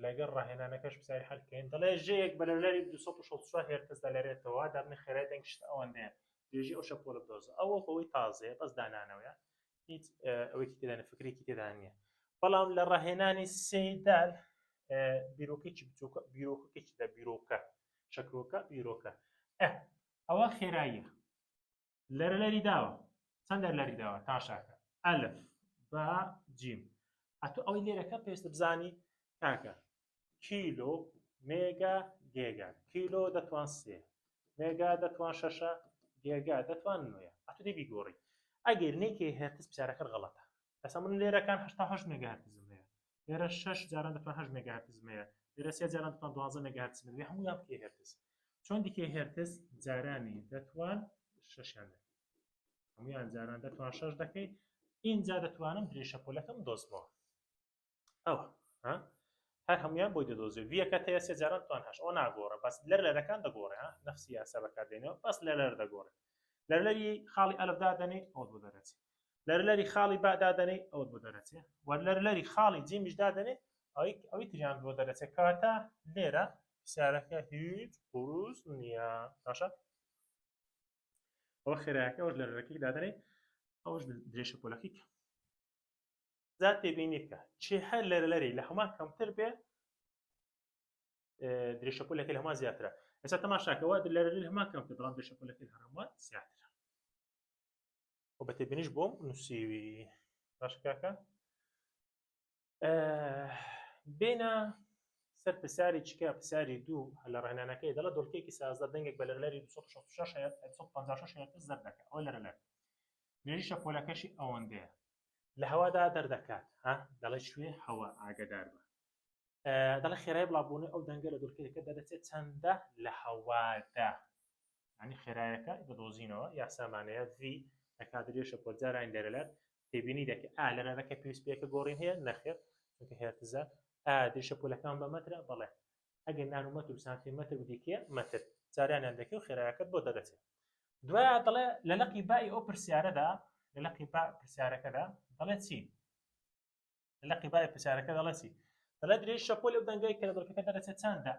لەگەڵ ڕاهێنانەکەش پرسیاری حەلکەین دەڵێ ژەیەک بە لەرەری 264 هێرتز دەلێرێتەوە دابنی خێرای دەنگشت ئەوەندەیە درێژی ئەو شەپۆلە بدۆزە ئەوە بەوەی تازەیە بەس دانانەوەیە هیچ ئەوەیەکی تێدا فکرێکی تێدا نییە بەڵام لە ڕاهێنانی سێدال بیرۆکێکی بچووکە بیرۆکێکی دا بیرۆکە شەکرۆکە بیرۆکە ئەوە خێراییە لەرەلەری داوە چەند لەرەری داوە تاشاکە ئەلف با جیم ئەتۆ ئەوەی لێرەکە پێویستە بزانی کاکە کیلۆ مێگا گێگا کیلۆ دەتوان سێ مێگا دەتوان شەشە گێگا دەتوان نوێە ئەتۆ دەبی گۆڕی ئەگەر نێکی هێرتز پرسیارەکە غەڵەتە ئەسا من لێرەکان 88 مێگا هەرتزم هەیە لێرە 6 جاران دەتوان 8 مێگا هەرتزم هەیە لێرە 3 جاران دەتوان 12 مێگا هەرتزم هەیە هەموویان بکێ هێرتز چۆن دیکێ هێرتز جارانی دەتوان 6یان دەکەیت هەموویان جاران دەتوان 6 دەکەیت اینجا دەتوانم درێژە پۆلەکەم دۆزمەوە ئەوە هەر هەمویان بۆی دەدۆزێت ڤیەکە هەیە 3 جاران توان 8 ئەو ناگۆڕە بەس لەرەکان دەگۆڕێ نەفسی یاسا بەکاردێنەوە بەس لەرە دەگۆڕێت لەرەری خاڵی ئەلفدا دەنێ ئەوت بۆ دەرەچێت لەرەری خاڵی بادا دەنێ ئەوت بۆ دەرەچێت وە لەرەری خاڵی جیمیشدا دەنێ ئەوی تریان بۆ دەرەچێت کاتە لێرە پرسیارەکە هیچ قوروس نییە باشە ئەوە خێرایەکە ئەوش لەرەکەی دادەنێ ئەوش درێژە پۆلەکەی زاد تێبینیکە چێ هەر لەرەلەری لە هەمان کەمتر بێ درێژە پۆلەکەی لە هەمان زیاترە ئێستا تەماشاکەوە لەرەلەری هەمان کەمتر بەڵام درێژە پۆلەکەی لە هەمان زیاترە و بە تێبینیش بۆم نووسیوی باش کاکە بێنە سەر پرسیاری چکە پرسیاری دوو لە ڕێنانەکەی دەڵە دۆڵکەیەکی سازدە دەنگێک بە لەرەلەری 266 هێرتز دەردەکات ئەوە لەرەلەر درێژی شەپۆلەکەشی ئەوەندەیە لە هەوادا دەردەکات دەڵێ شوێ هەوا ئاگدار بە دەڵێ خێرای بڵاوبوونی ئەو دەنگە لە دۆڵکەیەکە دەدەچێت چەندە لە هەوادا ینی خێرایەکە دەدۆزینەوە یاسامانەیە ڤی دەکات درێژە پۆل جاران لەرەلەر تێبینی دەکە لەرەکە پێویست پێکە گۆڕین هەیە نەخێر چونکە هێرتزە درێژە پۆلەکان بە مەترە بەڵێ ئەگەر نانومەتر و سانتیمەتر و دیکە مەتر جاریانیان دەکەی و خێرایەکەت بۆ دەدەچێت دوایە دەڵێ لە لەقی بای ئەو پرسیارەدا لە لەقی با پرسیارەکەدا دەڵێ چی لە لەقی بای پرسیارەکە دەڵێ چی دەڵێ درێژی شەپۆلی ئەو دەنگەی کە لە دڵکەکە دەدەچێت چەندە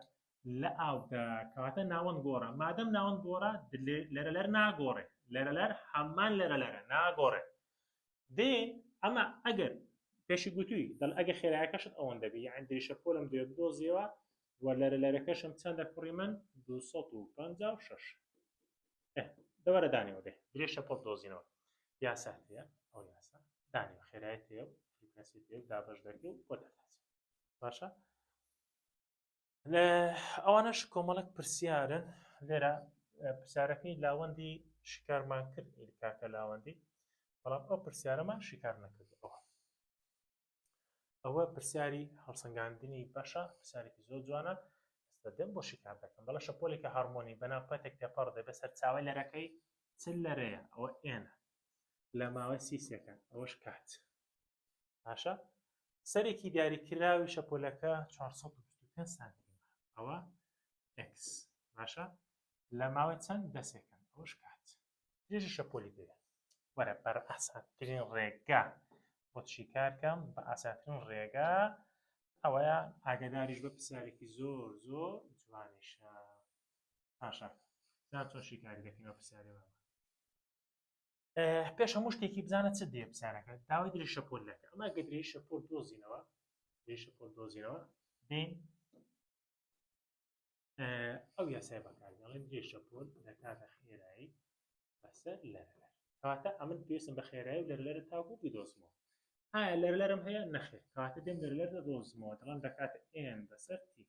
لە ئاودا کەواتە ناوەند گۆڕە مادەم ناوەند گۆڕە لەرەلەر ناگۆڕێ لەرەلەر هەمان لەرەلەرە ناگۆڕێ دێن ئەمە ئەگەر پێشی گوتووی دەڵ ئەگە خێرایەکەشت ئەوەندە بێ یعنی درێژە پۆلم دەوێت بدۆزیەوە و لەرەلەرەکەشم چەندە کوڕی من 256 دەوەرە دانیەوە دێ درێژە پۆل دۆزینەوە یاسا هەیە ئەو یاسا دانیەوە خێرایەت هەیە و فریکوێنسی هەیە و دابەش دەکەی و بۆ دەدەچێت باشە ئەوانەش کۆمەڵک پرسیارن لێرە پرسیارەکەی لاوەندی شکارمان کرد کاکە لاوەندی بەڵام ئەو پرسیارەمان شکار نەکردەوە ئەوە پرسیاری هەڵسەنگاندنی بەشە پرسیارێکی زۆر جوانە ئێستا دێم بۆ شکار دەکەم بەڵە شەپۆلێکە هەرمۆنی بەناوپەتێک تێپەڕ دەبێت سەر چاوەی لەرەکەی چل لەرەیە ئەوە ئێنە لە ماوەی سیسێکە ئەوەش کات باشە سەرێکی دیاریکراوی شەپۆلەکە 425 سانتیمە ئەوە x باشە لە ماوەی چەند دەسێکن ئەوەش کات درێژی شەپۆلی دەوێت وەرە بەر ئاسانترین ڕێگا بۆ چیکارکەم بە ئاسانترین ڕێگا ئەوەیە ئاگداریش بە پرسیارێکی زۆر زۆر جوانیشە پاشا زان چۆن شیکاری دەکەینەوە پرسیارەوە پێش هەموو شتێکی بزانە چ دێ پرسیارەکە داوای درێژی شەپۆل دەکە ئەمە ئەگەر درێژی شەپۆل دۆزینەوە درێژی شەپۆل دۆزینەوە دێن ئەو یاسای بەکاردێڵێن درێژی شەپۆل دەکاتە خێرایی بەسەر لەرەلەر کەواتە ئەمن پێویستم بە خێرایی و لەرەلەرە تاکو بیدۆزمەوە ئایا لەرەلەرم هەیە نەخێر کەواتە دێم لەرەلەر دەدۆزمەوە دەڵێن دەکاتە ئێن بەسەر تی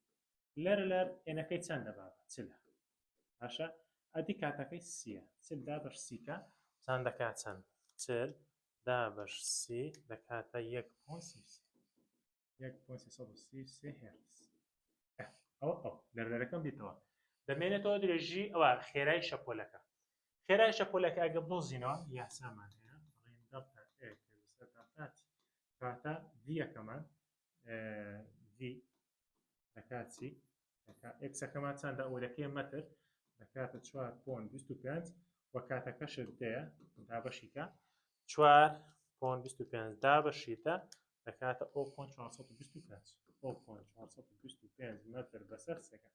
لەرەلەر ئێنەکەی چەندە بابە چلە باشە ئەدی کاتەکەی سیە چل دابەش سیکە چەند دەکات چەند چل دابەش سی دەکاتە 1.333 هێرتز ئەو لەرەلەرەکەم دیتەوە دەمێنێتەوە درێژی ئەوە خێرای شەپۆلەکە خێرای شەپۆلەکە ئەگە بڵۆزینەوە یاسامان هەیە بڵێن دەڵتا ئێ کە بەسەر دەڵتاتی کاتە v یەکەمان v دەکات چی دەکات ئێکسەکەمان چەندە ئەوەکەی مەتر دەکاتە 4.25 وە کاتەکەشت دەیە دابەشیکە 4.25 دابەشیتە دەکاتە 0.425 0.425 مەتر بەسەر سەکە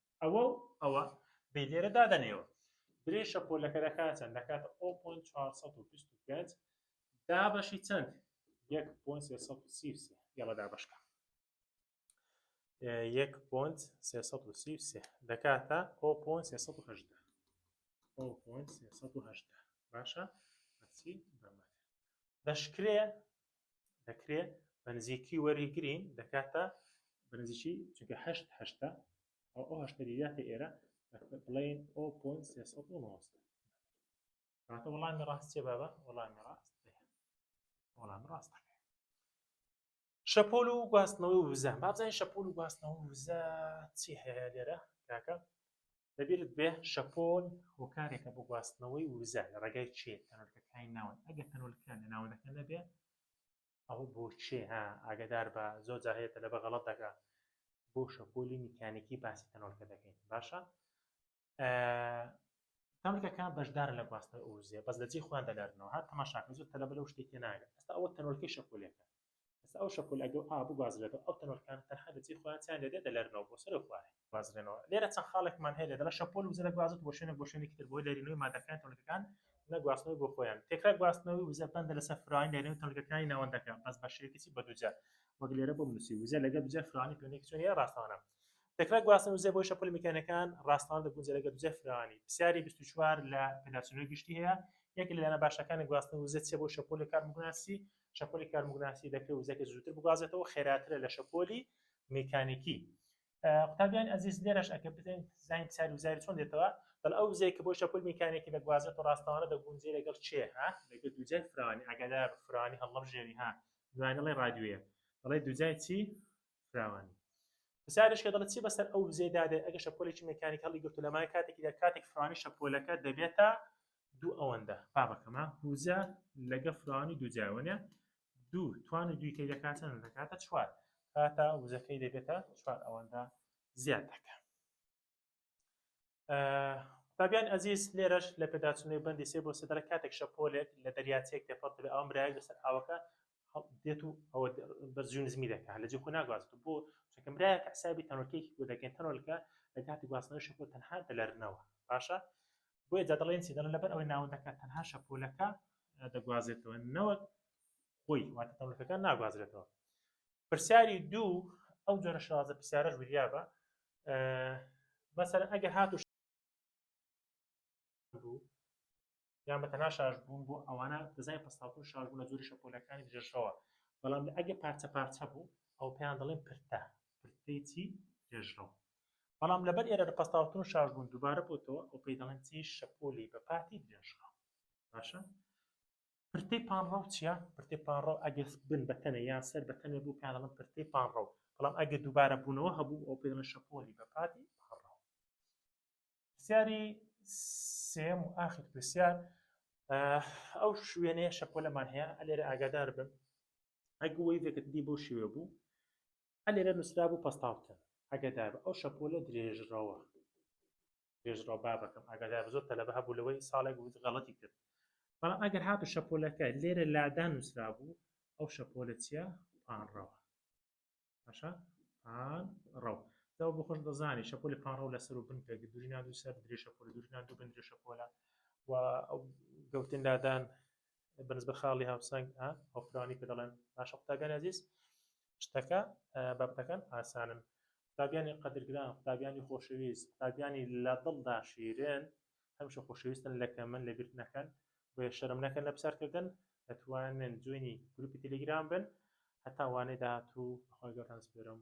ئەوە بێ لێرە دادەنێەوە درێژ شەپۆلەکە دەکات چەند دەکاتە 0.425 دابەشی چەند 1.333 یاڵە دابەشکە 1.333 دەکاتە 0.380 باشە هەچی بەمەتر دەکرێت بەنزیکی وەریگرین دەکاتە بەنزیکی چونکە 8 ئەو هەشتەریاتە ئێرە بڵێن 0.390 کاتە وەڵامی ڕاست چێ بابە وەڵامی ڕاست شەپۆل و گواستنەوەی وزە بابزانین شەپۆل و گواستنەوەی وزە چی هەیە لێرە کاکە دەبێت بێ شەپۆل هۆکارێکە بۆ گواستنەوەی وزە لە ڕێگای چێ تەنۆرکەکانی ناون ئەگە تەنۆرکەکان لە ناونەکە نەبێ ئەو بۆ چێ ئاگدار بە زۆر جاهەیەتە لە بە غەڵەت دەکات بۆ شەپۆلی میکانیکی باسی تەنۆرکە دەکەین باشە تەنۆرکەکان بەشدارن لە گواستنەوەی وزە بەس لەجێ خۆیان دەلێرنەوە هات تەماشاکە زۆر تەلەبە لەو شتێکی ناگات ئێستا ئەوە تەنۆرکەی شەپۆلێکە ئێستا ئەو شەپۆل ئەگە بگوازرێتەوە ئەو تەنۆرکان تەنها لەجێ خۆیان چیان لێدێ دەلێرنەوە بۆ سەر خوارێ گوازرێنەوە لێرە چەند خاڵێکمان هەیە لێدە لە شەپۆل وزە دەگوازێت بۆ شوێنێکی تر بۆی لێرینەوەی مادەکانی تەنۆرکەکان نەگواستنەوەی بۆ خۆیان تێکرا گواستنەوەی وزە بەندە لەسەر فرانی لێرینەوەی تەنۆرکەکانی ناوەندەکە بەس بە شێوەیەکی بە دووجار وەک لێرە بۆ بنووسی وزە لەگەڵ دووجار فرانی پێوەنێکی چۆنیە ڕاستەوانە تێکرا گواستنەوەی وزە بۆ شەپۆلی میکانیکان ڕاستەوانە دەگونجێت لەگەڵ دووجار فرانی پرسیاری 24 لە پێداچوونەوەی گشتی هەیە یەک لەلایەنە باشەکانی گواستنەوەی وزە چێ بۆ شەپۆلی کارموگناسی شەپۆلی کارموگناسی دەکرێت وزەکە زووتر بگوازێتەوە خێراترە لە شەپۆلی میکانیکی قوتابیان ئەزیز لێرەش ئەگە بدەین زانین پرسیاری وزاری چۆن دێتەوە دەڵ ئەو وزەیە کە بۆ شەپۆل میکانیکی دەگوازێتەوە ڕاستەوانە دەگونجێت لەگەڵ چێ لەگەڵ دووجار فرانی ئاگادار فرانی هەڵەبژێنی دوانەڵی رادیوەیە دەڵێ دووجای چی فراوانی پرسیارشکە دەڵێت چی بەسەر ئەو وزەی دادێت ئەگە شەپۆلێکی میکانیک هەڵی گرتو لەمای کاتێکیدا کاتێک فرانی شەپۆلەکە دەبێتە دوو ئەوەندە بابەکەمە وزە لەگە فرانی دووجاوەنە دوو توانی دوویکەی دەکاتن دەکاتە 4 کاتە وزەکەی دەبێتە 4 ئەوەندە زیاد دەکە قوتابیان ئەزیز لێرەش لە پێداچوونەوەی بەندی 3 بۆ 3 دەڵێت کاتێک شەپۆلێک لە دەریاچەیەک تێپەڕ دەبێت ئەو برایەک لەسەر ئاوەکە دێت و ئەوە بەرزوو نزمی دەکات لەجێ خۆ ناگوازێت بۆ چونکە برایەکە حسابی تەنۆرکەیەکی بۆ دەکەین تەنۆرکە لە کاتی گواستنەوەی شەپۆل تەنها دەلێرنەوە باشە بۆیە جا دەڵێن چی دەڵێن لەبەر ئەوەی ناوەندەکە تەنها شەپۆلەکە دەگوازێتەوە نەوەک خۆی واتە تەنۆرکەکان ناگوازرێتەوە پرسیاری دوو ئەو جۆرە شازە پرسیارەش وریابە مەسەلەن ئەگەر هاتو بوو یان بەتەنها شارژ بوون بۆ ئەوانە دەزانین پەستاوتون شارژ بوون لە جۆری شەپۆلەکانی درێژەوە بەڵام ئەگە پارچە بوو ئەو پێیان دەڵێن پرتەی چی درێژەوە بەڵام لەبەر ئێرە لە پەستاوتون شارژ بوون دووبارە بۆتەوە ئەو پێی دەڵێن چی شەپۆلی بە پاتی درێژەوە باشە پرتەی پانڕەو چییە پرتەی پانڕەو ئەگە بن بەتەنە یان سەر بەتەنێ بوو پێیان دەڵێن پرتەی پانڕەو بەڵام ئەگە دووبارە بوونەوە هەبوو ئەو پێی دەڵێن شەپۆلی بە پاتی پانڕەو پرسیاری سێم و ئاخر پرسیار ئەو شوێنەیە شەپۆلەمان هەیە لێرە ئاگادار بن ئەگە وەیڤێکت دی بۆ شێوێ بوو لێرە نووسرا بوو پەستاوتن ئاگادار بە ئەو شەپۆلە درێژراوە بابەکەم ئاگادار زۆر تەلەبە هەبوو لەوەی ساڵێک غەڵەتی کرد بەڵام ئەگەر هاتو شەپۆلەکە لێرە لادان نووسرا بوو ئەو شەپۆلە چییە پانڕەوە باشە پانڕەو داو بۆ خۆش دەزانی شەپۆلی پانڕەو لەسەر و بن پێک دووری نادوو سەر درێ شەپۆلی دووری نادوو بن درێ شەپۆلە و ئەو گەوتن لادان بەنسبەت خاڵی هاوسەنگ ئەو فرانی پێ دەڵێن باشە قوتابیان ئەزیز شتەکە بابەتەکان ئاسانن قوتابیانی قەدرگران قوتابیانی خۆشەویست قوتابیانی لە دڵدا شیرین هەمیشە خۆشەویستن لەکە من لەبیر نەکەن بۆیە شەرم نەکەن لە بەسەرکردن دەتوانن جوێنی گروپی تەلەگرام بن هەتا وانەی داهاتوو بەخوای گەوران سپێرم